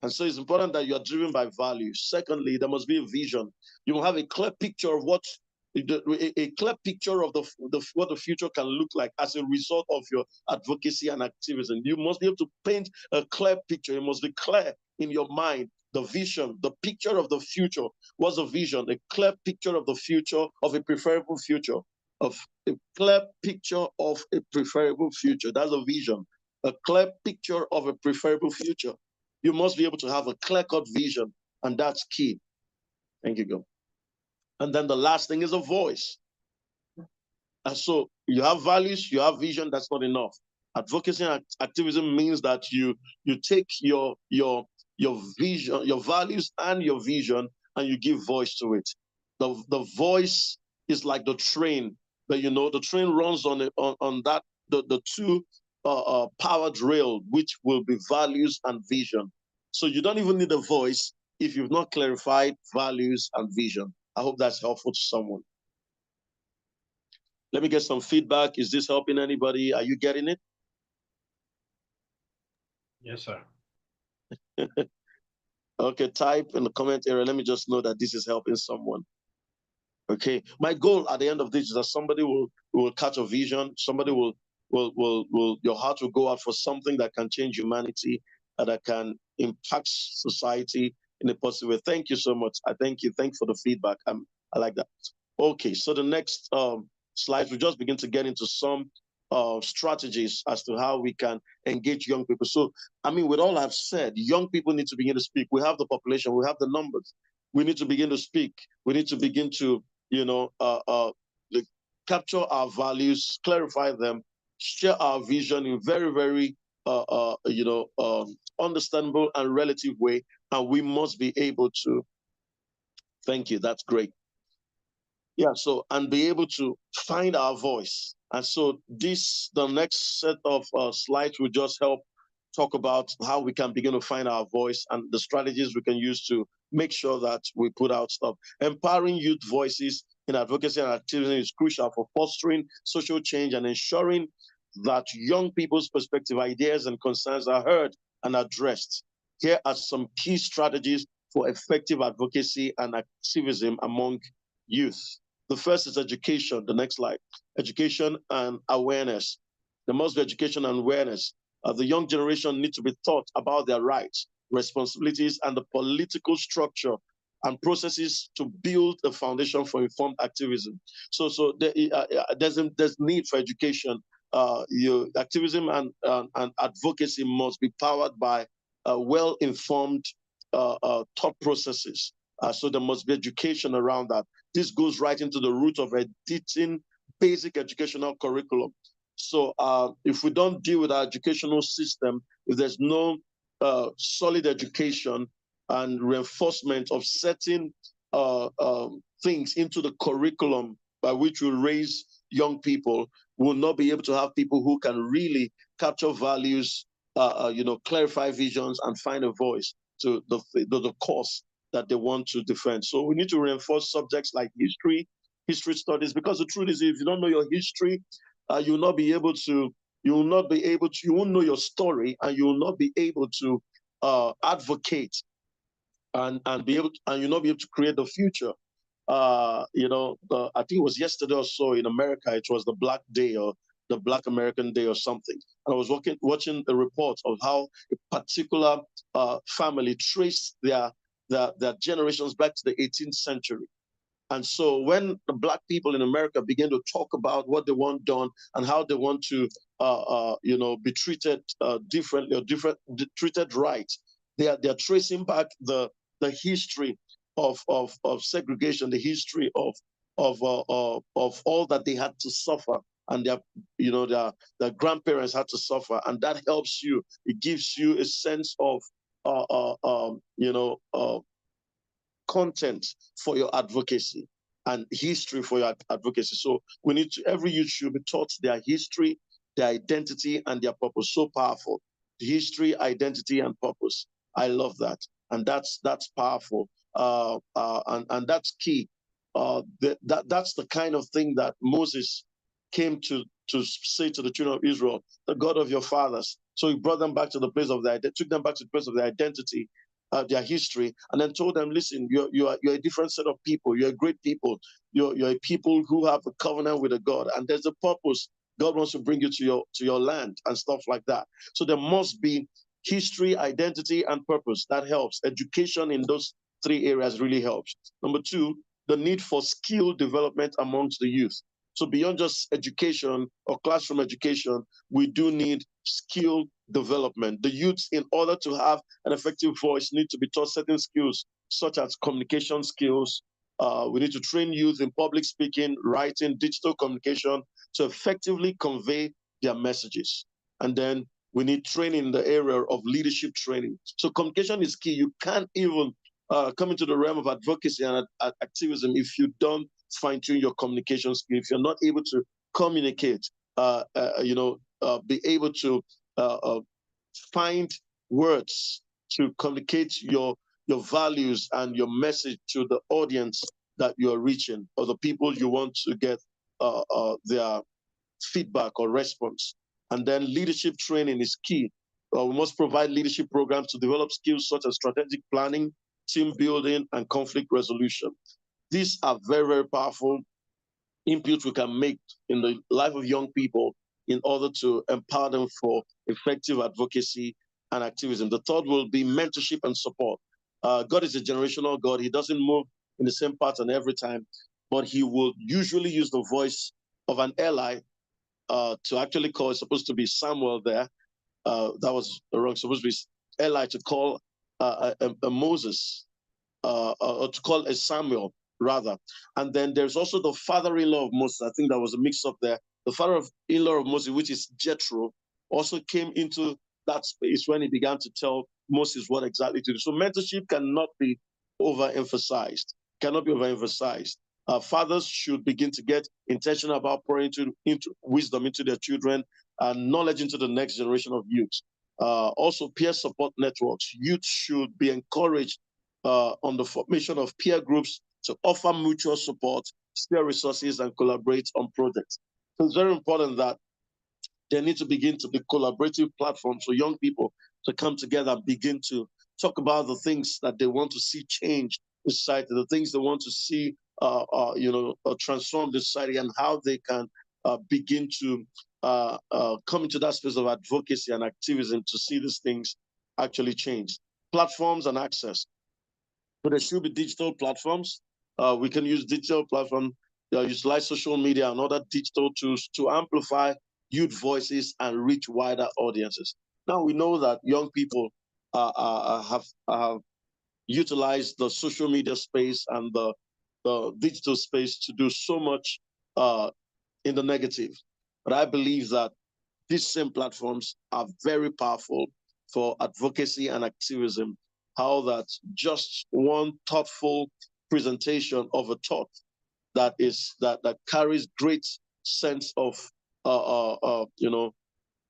And so it's important that you're driven by values. Secondly, there must be a vision. You will have a clear picture of what the future can look like as a result of your advocacy and activism. You must be able to paint a clear picture. It must be clear in your mind, the vision, the picture of the future. What's a vision? A clear picture of the future, of a preferable future. Of a clear picture of a preferable future. That's a vision. A clear picture of a preferable future. You must be able to have a clear-cut vision, and that's key. Thank you, Go. And then the last thing is a voice. And so you have values, you have vision, that's not enough. Advocacy and activism means that you take your vision, your values and your vision, and you give voice to it. The voice is like the train. But the train runs on that the two powered rail, which will be values and vision. So you don't even need a voice if you've not clarified values and vision. I hope that's helpful to someone. Let me get some feedback. Is this helping anybody? Are you getting it? Yes, sir. Okay, type in the comment area. Let me just know that this is helping someone. Okay, my goal at the end of this is that somebody will catch a vision. Somebody will your heart will go out for something that can change humanity, that can impact society in a positive way. Thank you so much. I thank you. Thanks for the feedback. I like that. Okay, so the next slide, we just begin to get into some strategies as to how we can engage young people. So, with all I've said, young people need to begin to speak. We have the population, we have the numbers. We need to begin to speak. We need to begin to capture our values, clarify them, share our vision in very, very, understandable and relative way. And we must be able to, thank you, that's great. Yeah, so, and be able to find our voice. And so the next set of slides will just help talk about how we can begin to find our voice and the strategies we can use to make sure that we put out stuff. Empowering youth voices in advocacy and activism is crucial for fostering social change and ensuring that young people's perspective, ideas, and concerns are heard and addressed. Here are some key strategies for effective advocacy and activism among youth. The first is education. The next slide. Education and awareness. There must be education and awareness. The young generation need to be taught about their rights, responsibilities, and the political structure and processes to build a foundation for informed activism. So there's need for education. Activism and advocacy must be powered by well-informed thought processes. So there must be education around that. This goes right into the root of editing basic educational curriculum. So if we don't deal with our educational system, if there's no solid education and reinforcement of certain things into the curriculum by which we raise young people, we will not be able to have people who can really capture values, clarify visions, and find a voice to the cause that they want to defend. So we need to reinforce subjects like history studies, because the truth is, if you don't know your history, you will not be able to, you won't know your story, and you will not be able to advocate and you'll not be able to create the future. I think it was yesterday or so in America, it was the Black Day or the Black American Day or something. And I was watching a report of how a particular family traced their generations back to the 18th century. And so when the Black people in America begin to talk about what they want done and how they want to, be treated differently or treated right, they're tracing back the history of segregation, the history of all that they had to suffer, and their grandparents had to suffer, and that helps you. It gives you a sense of content for your advocacy and history for your advocacy. So every youth should be taught their history, their identity, and their purpose. So powerful. History, identity, and purpose. I love that. And that's powerful. And that's key. That's the kind of thing that Moses came to say to the children of Israel, the God of your fathers. So he brought them back to the place of took them back to the place of their identity, their history, and then told them, listen, you're a different set of people. You're a great people. You're a people who have a covenant with a God, and there's a purpose. God wants to bring you to your land and stuff like that. So there must be history, identity, and purpose. That helps. Education in those three areas really helps. Number two, the need for skill development amongst the youth. So beyond just education or classroom education, we do need skill development. The youths, in order to have an effective voice, need to be taught certain skills, such as communication skills. We need to train youth in public speaking, writing, digital communication to effectively convey their messages. And then we need training in the area of leadership training. So communication is key. You can't even come into the realm of advocacy and activism if you don't fine-tune your communication skill, if you're not able to communicate, be able to find words to communicate your values and your message to the audience that you're reaching, or the people you want to get their feedback or response. And then leadership training is key. We must provide leadership programs to develop skills such as strategic planning, team building, and conflict resolution. These are very, very powerful inputs we can make in the life of young people in order to empower them for effective advocacy and activism. The third will be mentorship and support. God is a generational God. He doesn't move in the same pattern every time, but he will usually use the voice of an ally to actually call. It's supposed to be Samuel there. That was wrong. It's supposed to be Eli to call a Moses, or to call a Samuel, rather. And then there's also the father-in-law of Moses. I think that was a mix-up there. The father-in-law of Moses, which is Jethro, also came into that space when he began to tell Moses what exactly to do. So mentorship cannot be overemphasized. Fathers should begin to get intentional about pouring into wisdom into their children and knowledge into the next generation of youth. Also, peer support networks. Youth should be encouraged on the formation of peer groups to offer mutual support, share resources, and collaborate on projects. So it's very important that There need to begin to be collaborative platforms for young people to come together and begin to talk about the things that they want to see change in society, the things they want to see, transform the society, and how they can begin to come into that space of advocacy and activism to see these things actually change. Platforms and access. So there should be digital platforms. We can use digital platforms, utilize social media and other digital tools to amplify youth voices and reach wider audiences. Now we know that young people have utilized the social media space and the digital space to do so much in the negative. But I believe that these same platforms are very powerful for advocacy and activism. How that just one thoughtful presentation of a thought that carries great sense of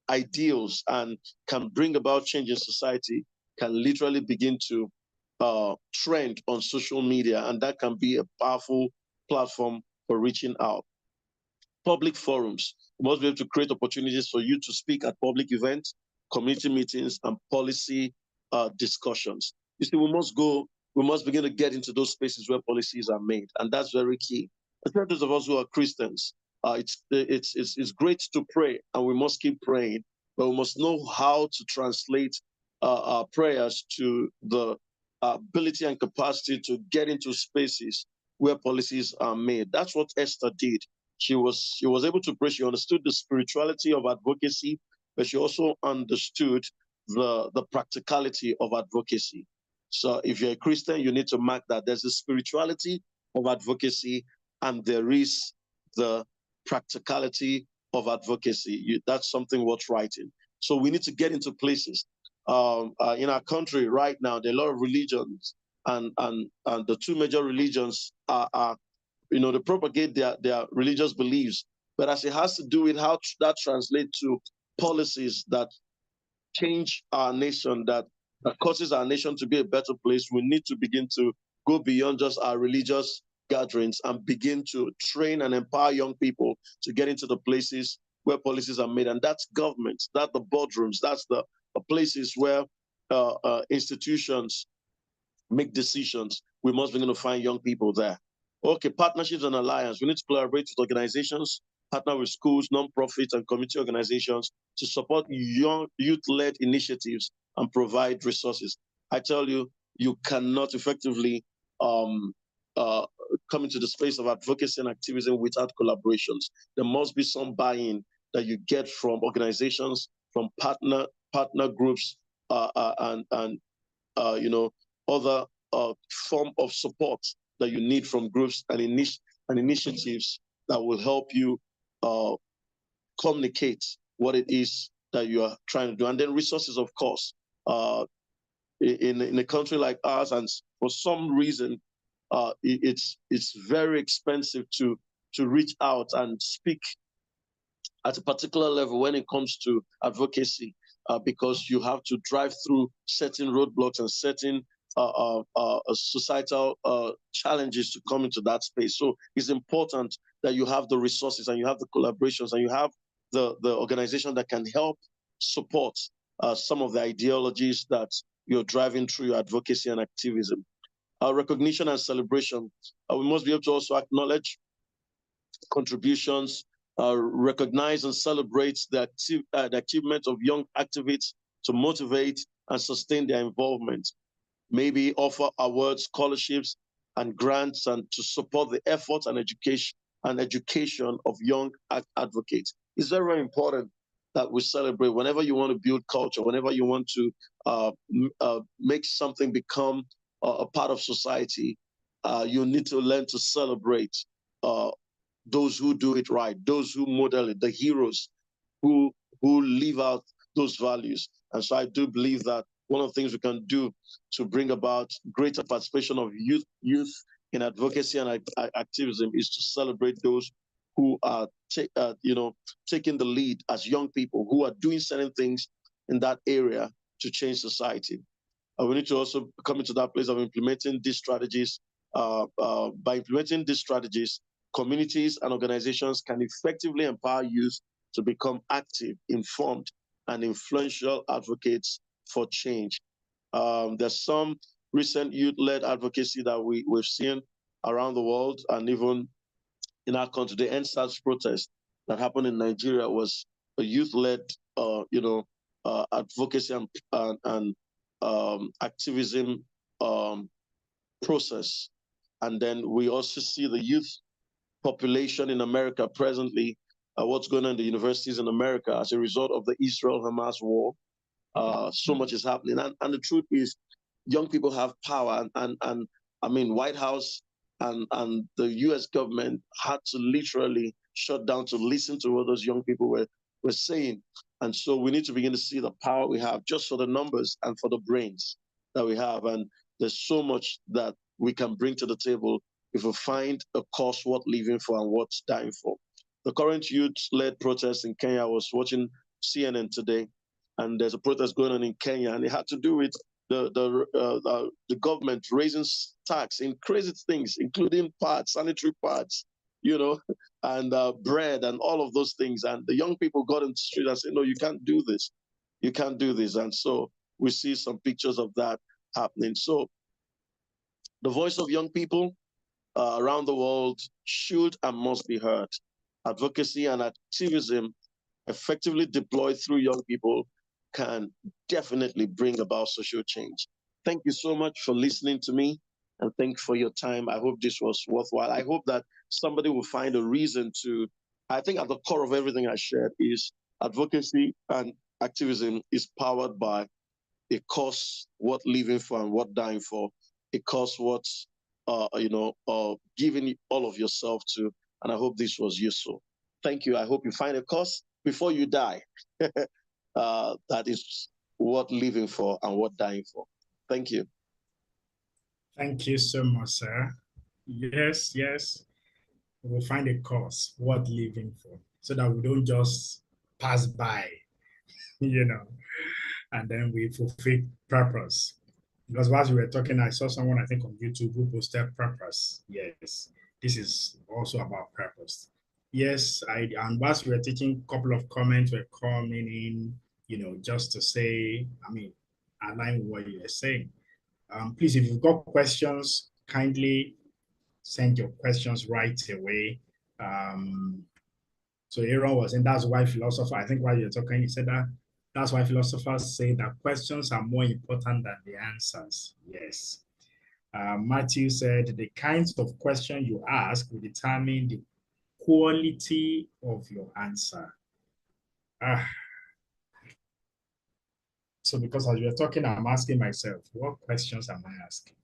ideals and can bring about change in society can literally begin to trend on social media, and that can be a powerful platform for reaching out. Public forums. We must be able to create opportunities for you to speak at public events, community meetings, and policy discussions. You see, we must begin to get into those spaces where policies are made, and that's very key. Especially those of us who are Christians, it's great to pray, and we must keep praying, but we must know how to translate our prayers to the ability and capacity to get into spaces where policies are made. That's what Esther did. She was able to pray. She understood the spirituality of advocacy, but she also understood the practicality of advocacy. So if you're a Christian, you need to mark that there's a spirituality of advocacy and there is the practicality of advocacy. That's something worth writing. So we need to get into places. In our country right now, there are a lot of religions, and the two major religions are they propagate their religious beliefs, but as it has to do with how that translates to policies that change our nation, that causes our nation to be a better place, we need to begin to go beyond just our religious gatherings and begin to train and empower young people to get into the places where policies are made. And that's government, that's the boardrooms, that's the places where institutions make decisions. We must begin to find young people there. Okay, partnerships and alliance. We need to collaborate with organizations, partner with schools, nonprofits, and community organizations to support young youth-led initiatives and provide resources. I tell you, you cannot effectively come into the space of advocacy and activism without collaborations. There must be some buy-in that you get from organizations, from partner groups, and other form of support that you need from groups and initiatives that will help you communicate what it is that you are trying to do. And then resources, of course. In a country like ours, and for some reason, it's very expensive to reach out and speak at a particular level when it comes to advocacy, because you have to drive through certain roadblocks and certain societal challenges to come into that space. So it's important that you have the resources and you have the collaborations and you have the organization that can help support some of the ideologies that you're driving through your advocacy and activism. Recognition and celebration. We must be able to also acknowledge contributions, recognize and celebrate the achievement of young activists to motivate and sustain their involvement. Maybe offer awards, scholarships, and grants, and to support the efforts and education of young advocates. It's very, very important that we celebrate. Whenever you want to build culture, whenever you want to make something become a part of society, you need to learn to celebrate those who do it right, those who model it, the heroes who live out those values. And so I do believe that one of the things we can do to bring about greater participation of youth in advocacy and activism is to celebrate those who are taking the lead as young people who are doing certain things in that area to change society. We need to also come into that place of implementing these strategies. By implementing these strategies, communities and organizations can effectively empower youth to become active, informed, and influential advocates for change. There's some recent youth-led advocacy that we've seen around the world, and even in our country. The NSAS protest that happened in Nigeria was a youth-led, advocacy and activism process. And then we also see the youth population in America presently, what's going on in the universities in America as a result of the Israel-Hamas war. So much is happening. And the truth is, young people have power. And I mean, White House and the US government had to literally shut down to listen to what those young people were saying. And so we need to begin to see the power we have just for the numbers and for the brains that we have. And there's so much that we can bring to the table if we find a cause worth living for and worth dying for. The current youth-led protest in Kenya, I was watching CNN today, and there's a protest going on in Kenya, and it had to do with the government raising tax in crazy things, including pads, sanitary pads, and bread and all of those things. And the young people got in the street and said, no, you can't do this. You can't do this. And so we see some pictures of that happening. So the voice of young people around the world should and must be heard. Advocacy and activism effectively deployed through young people can definitely bring about social change. Thank you so much for listening to me, and thank you for your time. I hope this was worthwhile. I hope that somebody will find a reason to, I think at the core of everything I shared is advocacy and activism is powered by a cause worth living for and worth dying for, a cause worth giving all of yourself to. And I hope this was useful. Thank you. I hope you find a cause before you die that is worth living for and worth dying for. Thank you. Thank you so much, sir. Yes, we'll find a cause worth living for so that we don't just pass by, and then we fulfill purpose. Because while we were talking, I saw someone, I think on YouTube, who posted purpose. Yes, this is also about purpose. Yes, and whilst we were taking, a couple of comments were coming in, just to say, align with what you were saying. Please, if you've got questions, kindly send your questions right away. So Aaron was saying that's why philosopher, I think while you're talking, he said that's why philosophers say that questions are more important than the answers. Yes. Matthew said the kinds of questions you ask will determine the quality of your answer. So because as you're talking, I'm asking myself, what questions am I asking?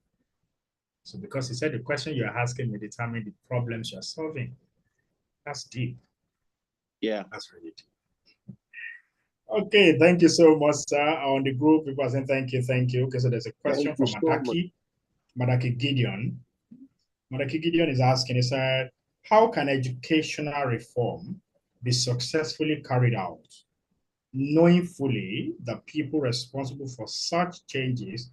So because he said the question you're asking will determine the problems you're solving. That's deep. Yeah. That's really deep. Okay, thank you so much, sir. On the group, people are saying thank you. Okay, so there's a question from Madaki Gideon. Madaki Gideon is asking, he said, how can educational reform be successfully carried out, knowing fully that people responsible for such changes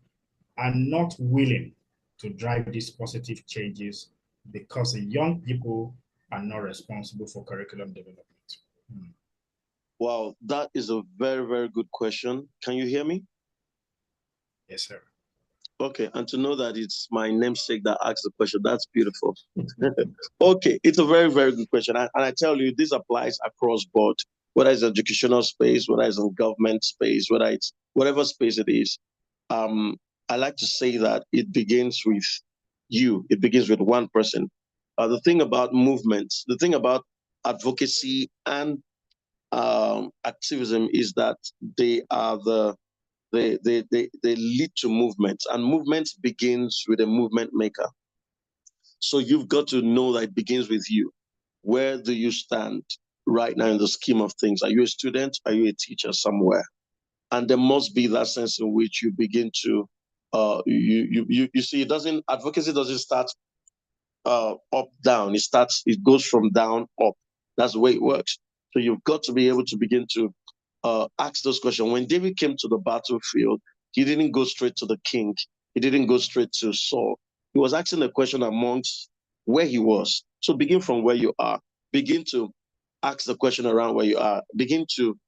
are not willing to drive these positive changes because the young people are not responsible for curriculum development? Wow, that is a very, very good question. Can you hear me? Yes, sir. Okay, and to know that it's my namesake that asked the question, that's beautiful. Okay, it's a very, very good question. And I tell you, this applies across board, whether it's educational space, whether it's in government space, whether it's whatever space it is. I like to say that it begins with you. It begins with one person. The thing about movements, the thing about advocacy and activism is that they are they lead to movements, and movement begins with a movement maker. So you've got to know that it begins with you. Where do you stand right now in the scheme of things? Are you a student? Are you a teacher somewhere? And there must be that sense in which you begin to you see, advocacy doesn't start up down. It goes from down up. That's the way it works. So you've got to be able to begin to ask those questions. When David came to the battlefield, he didn't go straight to the king. He didn't go straight to Saul. He was asking a question amongst where he was. So begin from where you are. Begin to ask the question around where you are. Begin to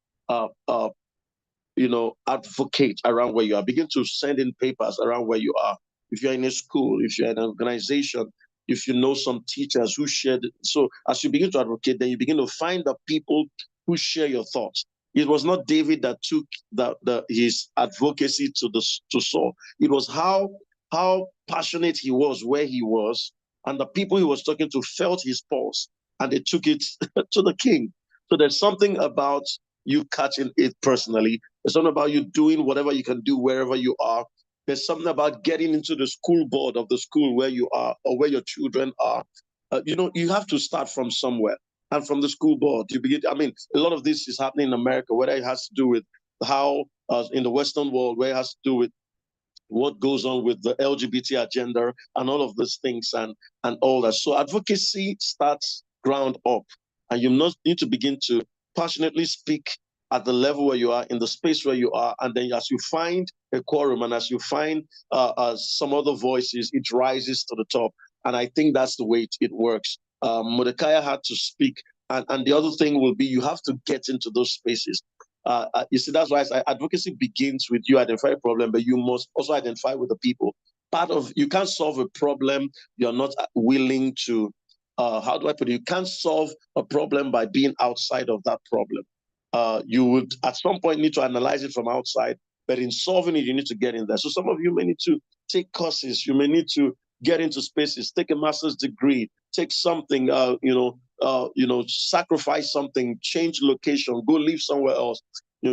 advocate around where you are. Begin to send in papers around where you are. If you're in a school, if you're in an organization, if you know some teachers who shared. So as you begin to advocate, then you begin to find the people who share your thoughts. It was not David that took his advocacy to Saul. It was how passionate he was where he was, and the people he was talking to felt his pulse, and they took it to the king. So there's something about you catching it personally. There's something about you doing whatever you can do wherever you are. There's something about getting into the school board of the school where you are or where your children are. You have to start from somewhere. And from the school board, you begin. I mean, a lot of this is happening in America, whether it has to do with how in the Western world, where it has to do with what goes on with the LGBT agenda and all of those things and all that. So advocacy starts ground up, and you must need to begin to passionately speak at the level where you are, in the space where you are, and then as you find a quorum and as you find some other voices, it rises to the top. And I think that's the way it works. Mordecai had to speak, and the other thing will be you have to get into those spaces. You see, that's why advocacy begins with you identify a problem, but you must also identify with the people. Part of you can't solve a problem you're not willing to. How do I put it? You can't solve a problem by being outside of that problem. You would at some point need to analyze it from outside, but in solving it, you need to get in there. So some of you may need to take courses. You may need to get into spaces, take a master's degree, take something, sacrifice something, change location, go live somewhere else.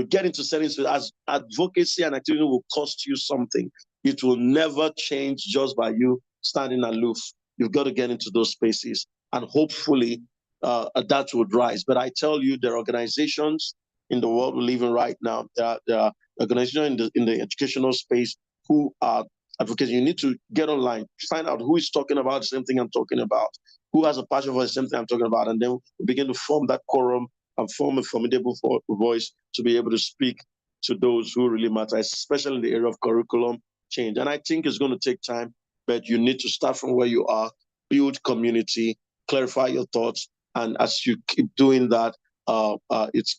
Get into settings as advocacy and activism will cost you something. It will never change just by you standing aloof. You've got to get into those spaces, and hopefully that would rise. But I tell you, there are organizations in the world we live in right now. There are organizations in the educational space who are advocates. You need to get online, find out who is talking about the same thing I'm talking about, who has a passion for the same thing I'm talking about, and then we begin to form that quorum and form a formidable voice to be able to speak to those who really matter, especially in the area of curriculum change. And I think it's going to take time, but you need to start from where you are, build community, clarify your thoughts, and as you keep doing that,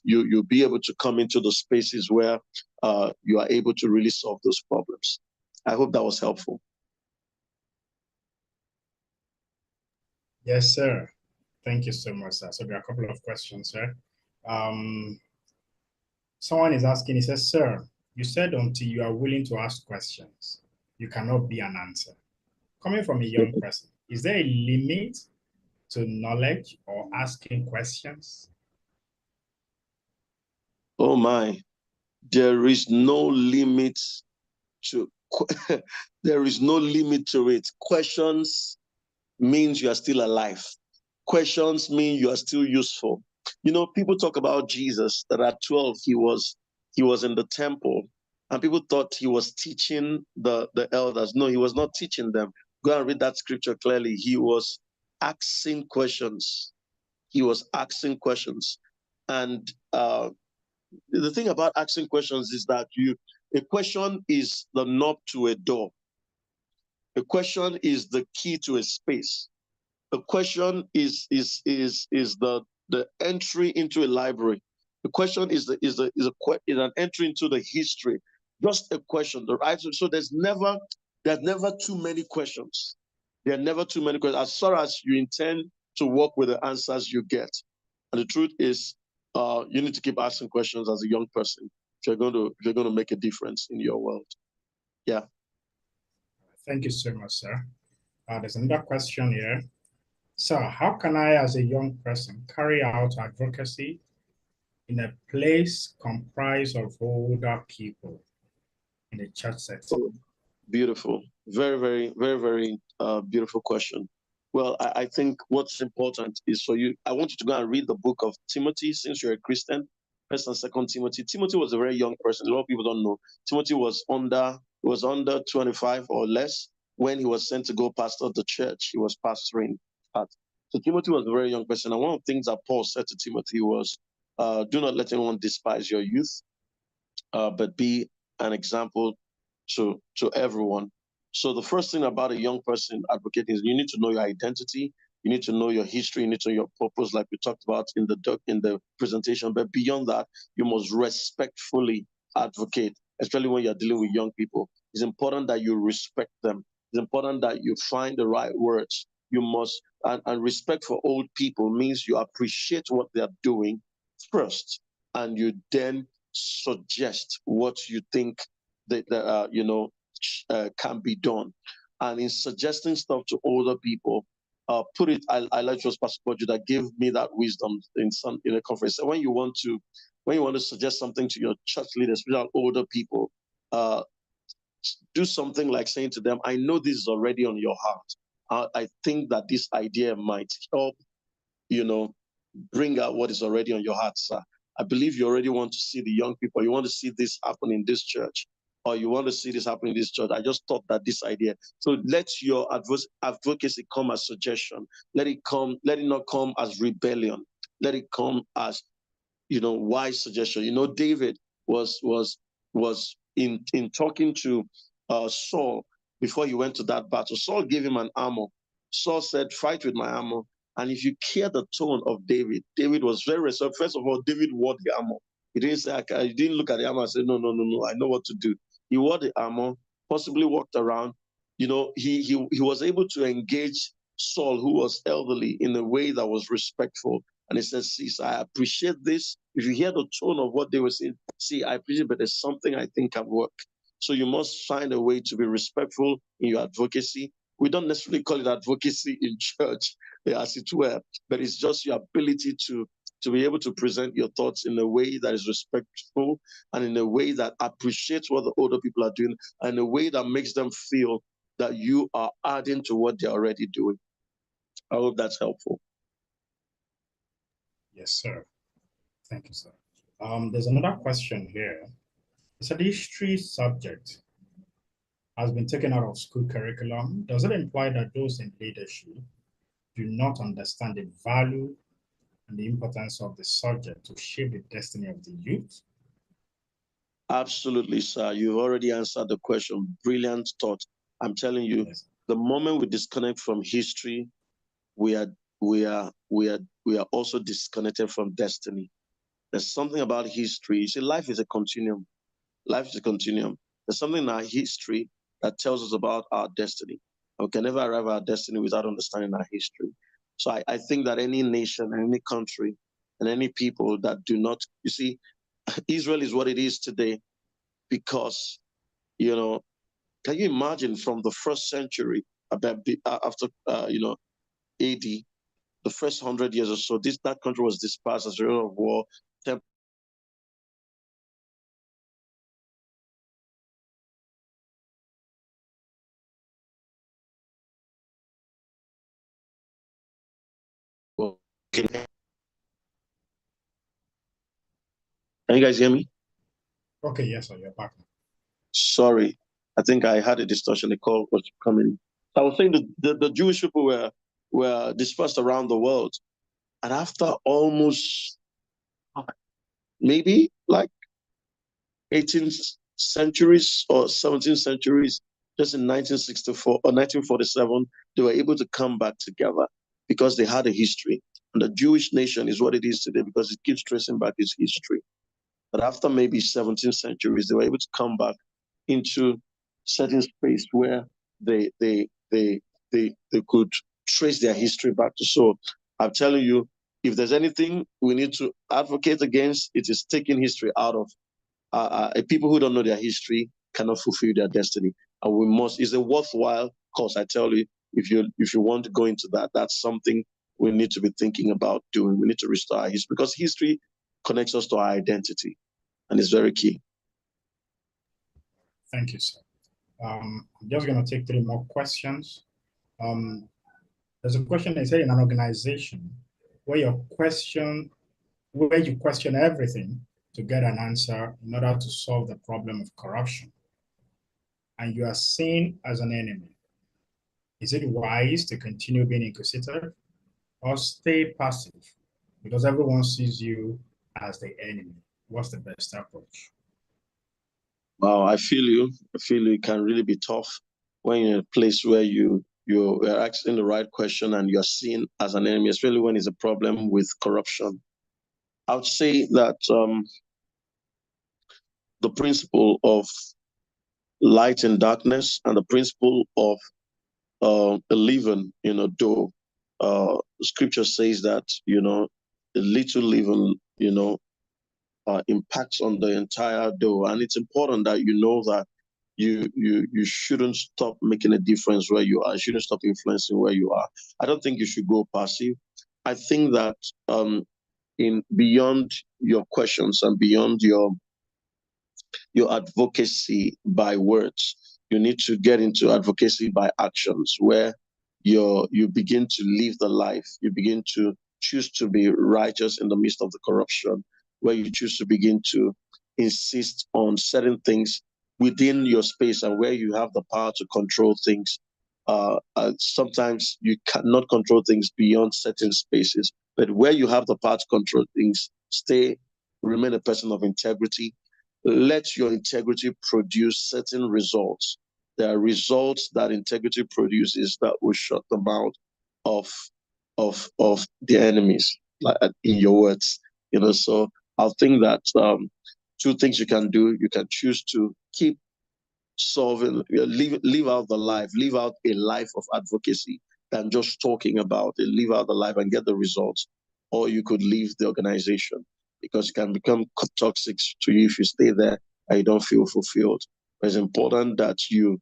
you'll be able to come into the spaces where you are able to really solve those problems. I hope that was helpful. Yes, sir. Thank you so much, sir. So there are a couple of questions, sir. Someone is asking, he says, sir, you said until you are willing to ask questions, you cannot be an answer. Coming from a young person, is there a limit to knowledge or asking questions? Oh my, there is no limit to there is no limit to it. Questions means you are still alive. Questions mean you are still useful. People talk about Jesus, that at 12 he was in the temple, and people thought he was teaching the elders. No, he was not teaching them. Go and read that scripture clearly. He was asking questions. He was asking questions. And the thing about asking questions is that a question is the knob to a door. A question is the key to a space. A question is the entry into a library. The question is an entry into the history. Just a question, right? So there's never too many questions. There are never too many questions, as far as you intend to work with the answers you get. And the truth is, you need to keep asking questions as a young person if you're going to make a difference in your world. Yeah. Thank you so much, sir. There's another question here. Sir, how can I, as a young person, carry out advocacy in a place comprised of older people in a church setting? Oh, beautiful. Very, very, very, very beautiful question. Well, I think what's important is for you, I want you to go and read the book of Timothy, since you're a Christian, 1st and 2nd Timothy. Timothy was a very young person. A lot of people don't know. Timothy was under 25 or less when he was sent to go pastor the church he was pastoring at. So Timothy was a very young person. And one of the things that Paul said to Timothy was, do not let anyone despise your youth, but be an example to everyone. So the first thing about a young person advocating is you need to know your identity, You need to know your history. You need to know your purpose, like we talked about in the presentation. But beyond that, you must respectfully advocate, especially when you're dealing with young people. It's important that you respect them. It's important that you find the right words. You must, and respect for old people means you appreciate what they're doing first, and you then suggest what you think that can be done. And in suggesting stuff to older people, I like just Pastor Boju that gave me that wisdom in a conference. So when you want to suggest something to your church leaders, especially older people, do something like saying to them, I know this is already on your heart. I think that this idea might help, bring out what is already on your heart, sir. I believe you already want to see the young people. You want to see this happen in this church, or you want to see this happen in this church. I just thought that this idea. So let your advocacy come as suggestion. Let it not come as rebellion. Let it come as, wise suggestion. David was in talking to Saul before he went to that battle. Saul gave him an armor. Saul said, fight with my armor. And if you hear the tone of David, David was very reserved. First of all, David wore the armor. He didn't say, he didn't look at the armor and say, no, I know what to do. He wore the armor, possibly walked around. He was able to engage Saul, who was elderly, in a way that was respectful. And he says, see, I appreciate this. If you hear the tone of what they were saying, see, I appreciate it, but there's something I think can work. So you must find a way to be respectful in your advocacy. We don't necessarily call it advocacy in church, as it were, but it's just your ability to be able to present your thoughts in a way that is respectful and in a way that appreciates what the older people are doing and in a way that makes them feel that you are adding to what they're already doing. I hope that's helpful. Yes, sir. Thank you, sir. There's another question here. It's a history subject has been taken out of school curriculum. Does it imply that those in leadership do not understand the value and the importance of the subject to shape the destiny of the youth? Absolutely, sir. You've already answered the question. Brilliant thought. I'm telling you, yes. The moment we disconnect from history, we are also disconnected from destiny. There's something about history. You see, life is a continuum. Life is a continuum. There's something in our history that tells us about our destiny. We can never arrive at our destiny without understanding our history. So I think that any nation, any country, and any people that do not, you see, Israel is what it is today because, can you imagine from the first century after, AD, the first 100 years or so, that country was dispersed as a result of war. Can you guys hear me? Okay, yes, sir, you're back. Sorry, I think I had a distortion. The call was coming. I was saying the Jewish people were dispersed around the world, and after almost maybe like 18th centuries or 17th centuries, just in 1964 or 1947, they were able to come back together because they had a history. And the Jewish nation is what it is today because it keeps tracing back its history. But after maybe 17th centuries, they were able to come back into certain space where they could trace their history back to. So I'm telling you, if there's anything we need to advocate against, it is taking history out of people who don't know their history cannot fulfill their destiny. And we must, it's a worthwhile cause. I tell you, if you want to go into that, that's something we need to be thinking about doing. We need to restore our history because history connects us to our identity and it's very key. Thank you, sir. I'm just going to take 3 more questions. There's a question that said in an organization where you question everything to get an answer in order to solve the problem of corruption, and you are seen as an enemy. Is it wise to continue being inquisitive or stay passive because everyone sees you as the enemy? What's the best approach? Wow, I feel you. I feel it can really be tough when you're in a place where you you are asking the right question and you're seen as an enemy, especially when it's a problem with corruption. I would say that the principle of light and darkness and the principle of a leaven in a dough. Scripture says that, a little leaven, impacts on the entire dough. And it's important that you know that you shouldn't stop making a difference where you are. You shouldn't stop influencing where you are. I don't think you should go passive. I think that in beyond your questions and beyond your advocacy by words, you need to get into advocacy by actions where you begin to live the life. You begin to choose to be righteous in the midst of the corruption, where you choose to begin to insist on certain things within your space and where you have the power to control things. Sometimes you cannot control things beyond certain spaces, but where you have the power to control things, remain a person of integrity. Let your integrity produce certain results. There are results that integrity produces that will shut the mouth of the enemies, like in your words. So I'll think that two things you can do. You can choose to keep solving, live out the life, live out a life of advocacy than just talking about it, live out the life and get the results. Or you could leave the organization because it can become toxic to you if you stay there and you don't feel fulfilled. It's important that you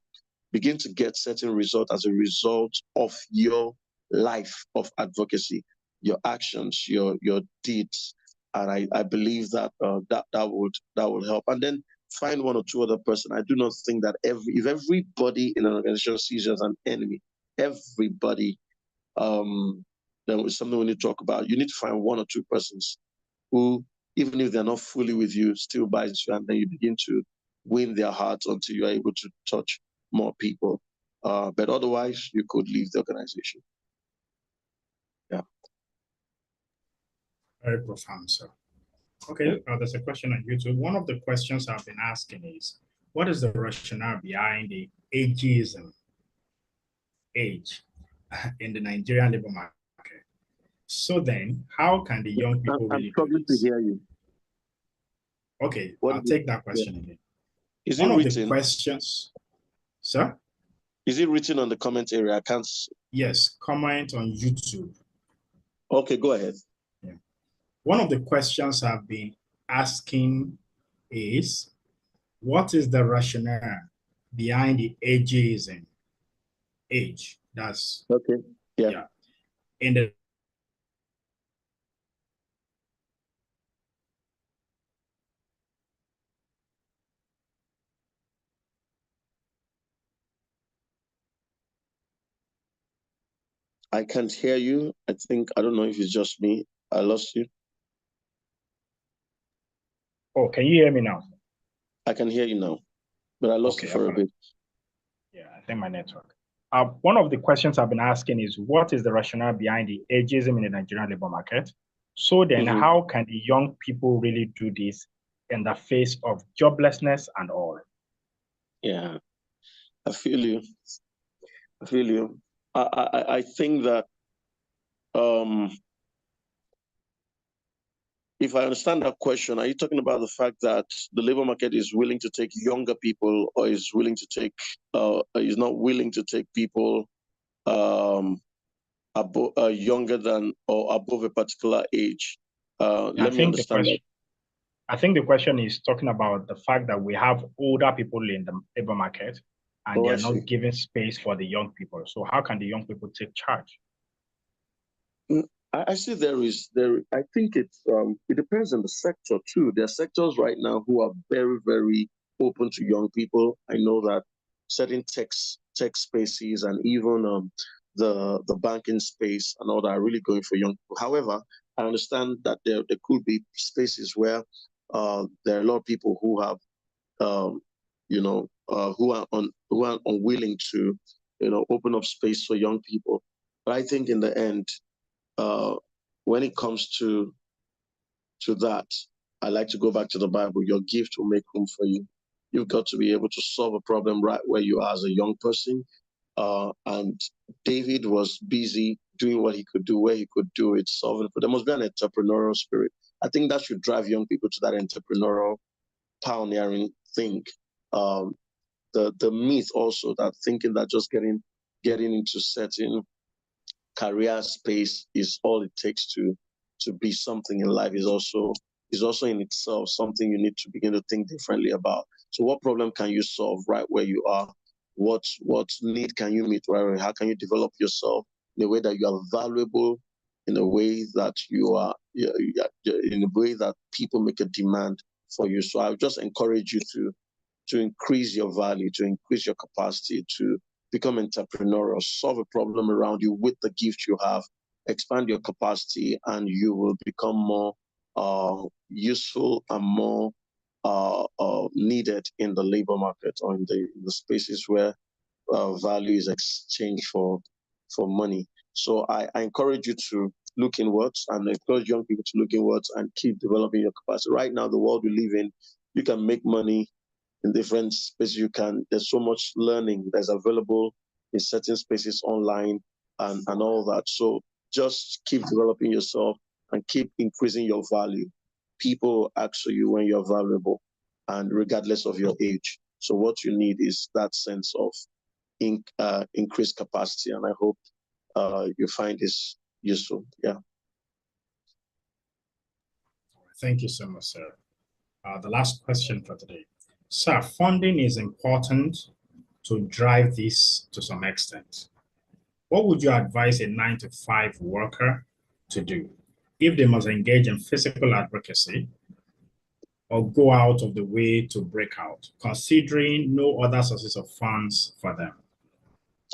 begin to get certain results as a result of your life of advocacy, your actions, your deeds. And I believe that that would help. And then find one or two other person. I do not think that if everybody in an organization sees you as an enemy, everybody, then it's something we need to talk about. You need to find one or two persons who, even if they're not fully with you, still buys you, and then you begin to win their hearts until you're able to touch more people. But otherwise, you could leave the organization. Yeah. Very profound, sir. Okay, there's a question on YouTube. One of the questions I've been asking is, what is the rationale behind the ageism in the Nigerian labor market? So then, how can the young people really do this? I'm struggling to hear you. Okay, I'll take that question again. Is one it of written? The questions, sir? Is it written on the comment area? I can't. Yes, comment on YouTube. Okay, go ahead. Yeah. One of the questions I've been asking is, what is the rationale behind the ageism? Age, that's okay. Yeah. In the I can't hear you. I don't know if it's just me. I lost you. Oh, can you hear me now? I can hear you now, but I lost you for a bit. Yeah, I think my network. One of the questions I've been asking is, what is the rationale behind the ageism in the Nigerian labor market? So then, how can the young people really do this in the face of joblessness and all? Yeah, I feel you. I think that if I understand that question, are you talking about the fact that the labor market is willing to take younger people, or is willing to take is not willing to take people younger than or above a particular age? Let me understand that. I think the question is talking about the fact that we have older people in the labor market and they are not giving space for the young people. So how can the young people take charge? I see I think it depends on the sector too. There are sectors right now who are very, very open to young people. I know that certain tech spaces and even the banking space and all that are really going for young people. However, I understand that there could be spaces where there are a lot of people who have who are unwilling to open up space for young people. But I think in the end, when it comes to that, I like to go back to the Bible. Your gift will make room for you. You've got to be able to solve a problem right where you are as a young person. and David was busy doing what he could do, where he could do it, solving. But there must be an entrepreneurial spirit. I think that should drive young people to that entrepreneurial, pioneering thing. The myth also that thinking that just getting into certain career space is all it takes to be something in life is also in itself something you need to begin to think differently about. So what problem can you solve right where you are? What need can you meet right where? How can you develop yourself in a way that you are valuable, in a way that you are in a way that people make a demand for you? So I would just encourage you to increase your value, to increase your capacity, to become entrepreneurial, solve a problem around you with the gift you have, expand your capacity, and you will become more useful and more needed in the labor market or in the spaces where value is exchanged for money. So I encourage you to look inwards and encourage young people to look inwards and keep developing your capacity. Right now, the world we live in, you can make money in different spaces. There's so much learning that's available in certain spaces online and all that. So just keep developing yourself and keep increasing your value. People ask for you when you're valuable, and regardless of your age. So what you need is that sense of increased capacity, and I hope you find this useful. Yeah. Thank you so much, sir. The last question for today. Sir, funding is important to drive this to some extent. What would you advise a 9-to-5 worker to do if they must engage in physical advocacy or go out of the way to break out, considering no other sources of funds for them?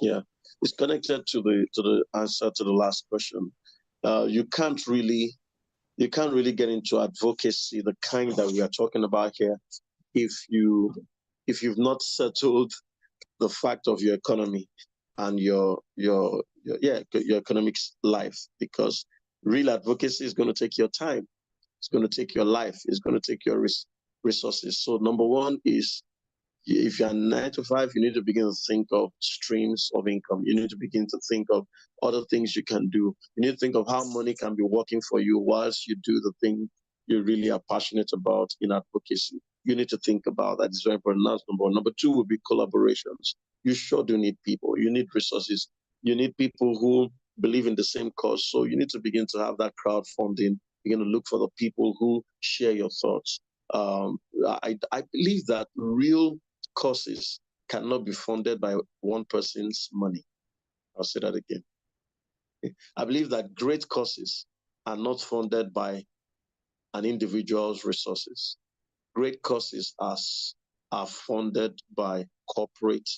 Yeah, it's connected to the answer to the last question. You can't really get into advocacy, the kind that we are talking about here, if you've not settled the fact of your economy and your economic life, because real advocacy is going to take your time, it's going to take your life, it's going to take your resources. So number one is, if you're 9 to 5, you need to begin to think of streams of income. You need to begin to think of other things you can do. You need to think of how money can be working for you whilst you do the thing you really are passionate about in advocacy. You need to think about that. It's very important. That's number one. Number two would be collaborations. You sure do need people. You need resources. You need people who believe in the same cause. So you need to begin to have that crowdfunding. You're going to look for the people who share your thoughts. I believe that real causes cannot be funded by one person's money. I'll say that again. I believe that great causes are not funded by an individual's resources. Great causes are funded by corporate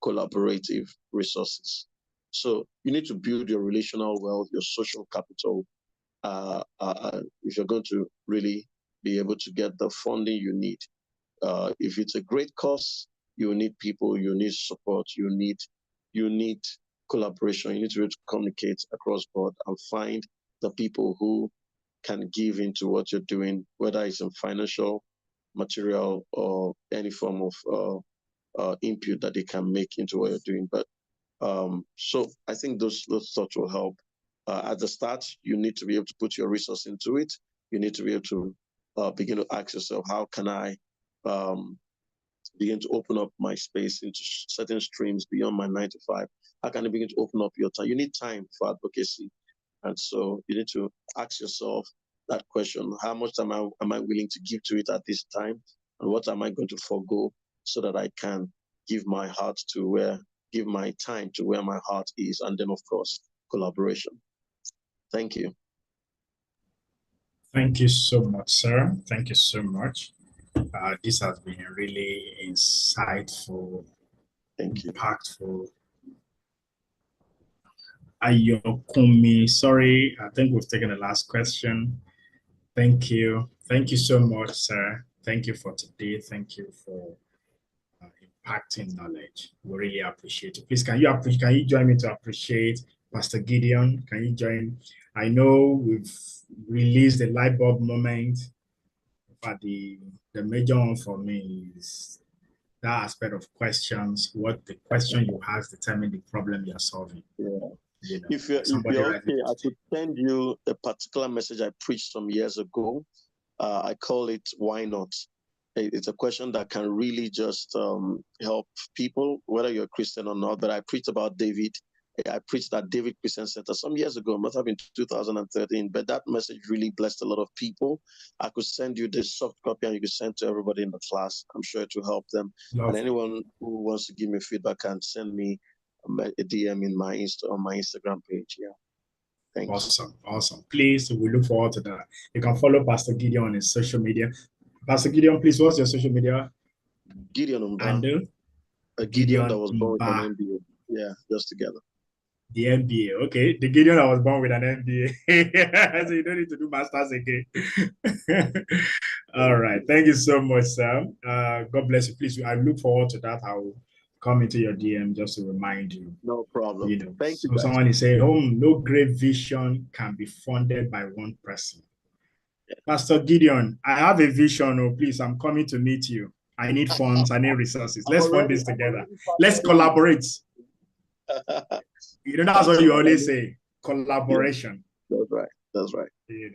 collaborative resources. So you need to build your relational wealth, your social capital, if you're going to really be able to get the funding you need. If it's a great cause, you need people, you need support, you need collaboration. You need to be able to communicate across board and find the people who can give into what you're doing, whether it's in financial, material, or any form of input that they can make into what you're doing. But so I think those thoughts will help. At the start, you need to be able to put your resource into it. You need to be able to begin to ask yourself, how can I begin to open up my space into certain streams beyond my 9 to 5? How can I begin to open up your time? You need time for advocacy. And so you need to ask yourself that question: how much am I willing to give to it at this time? And what am I going to forego so that I can give my time to where my heart is? And then, of course, collaboration. Thank you. Thank you so much, sir. Thank you so much. This has been really insightful, Thank you. Impactful. Ayokumi, sorry, I think we've taken the last question. Thank you. Thank you so much, sir. Thank you for today. Thank you for impacting knowledge. We really appreciate it. Please, can you join me to appreciate Pastor Gideon? Can you join? I know we've released the light bulb moment, but the major one for me is that aspect of questions, what the question you ask determine the problem you're solving. Yeah. You know, If you're okay, I could send you a particular message I preached some years ago. I call it "Why Not." It's a question that can really just help people, whether you're a Christian or not. But I preached about David. I preached at David Christian Center some years ago, must have been 2013. But that message really blessed a lot of people. I could send you this soft copy and you could send to everybody in the class. I'm sure it will help them. Lovely. And anyone who wants to give me feedback can send me a DM in my on my Instagram page. Yeah. Thanks. Awesome. Awesome. Please, we look forward to that. You can follow Pastor Gideon on his social media. Pastor Gideon, please, what's your social media? Gideon And a Gideon that was born with an MBA. Yeah, just together. The MBA. Okay. The Gideon that was born with an MBA. So you don't need to do masters again. All right. Thank you so much, Sam. God bless you. Please, I look forward to that. I'll come into your DM just to remind you. No problem. You know, Thank you. So someone is saying, no great vision can be funded by one person. Yeah. Pastor Gideon, I have a vision. Oh, please, I'm coming to meet you. I need funds. I need resources. Let's fund this together. Let's collaborate. You know, that's what you always say. Collaboration. Yeah. That's right. That's right. Yeah.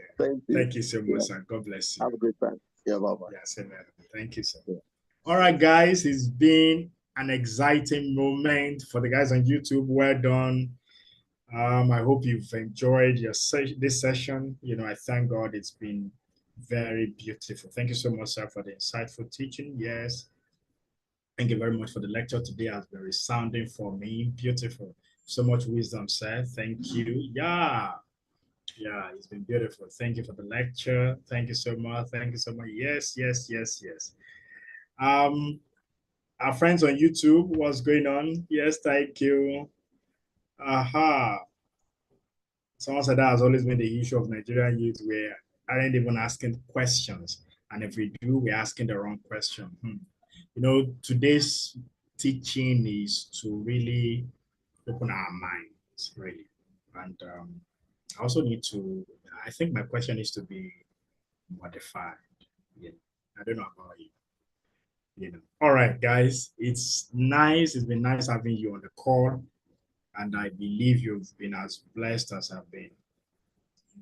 Thank you so much, sir. God bless you. Have a great time. Yeah, bye-bye. Yes, amen. Thank you, sir. Yeah. All right, guys. It's been an exciting moment for the guys on YouTube. Well done. I hope you've enjoyed this session. You know, I thank God it's been very beautiful. Thank you so much, sir, for the insightful teaching. Yes. Thank you very much for the lecture today. Has been resounding for me. Beautiful. So much wisdom, sir. Thank you. Yeah, it's been beautiful. Thank you for the lecture. Thank you so much. Thank you so much. Yes. Our friends on YouTube, what's going on? Yes, thank you. Aha. Someone said that has always been the issue of Nigerian youth, where aren't even asking questions. And if we do, we're asking the wrong question. You know, today's teaching is to really open our minds, really. And I also need to, I think my question needs to be modified. Yeah. I don't know about you. You know. All right, guys, it's nice. It's been nice having you on the call. And I believe you've been as blessed as I've been.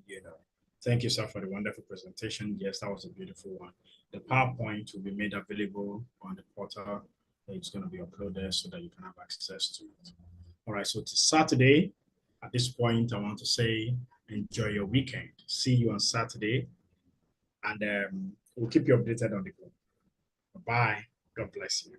You know. Thank you, sir, for the wonderful presentation. Yes, that was a beautiful one. The PowerPoint will be made available on the portal. It's going to be uploaded so that you can have access to it. All right, so it's Saturday. At this point, I want to say enjoy your weekend. See you on Saturday. And we'll keep you updated on the group. Bye. God bless you.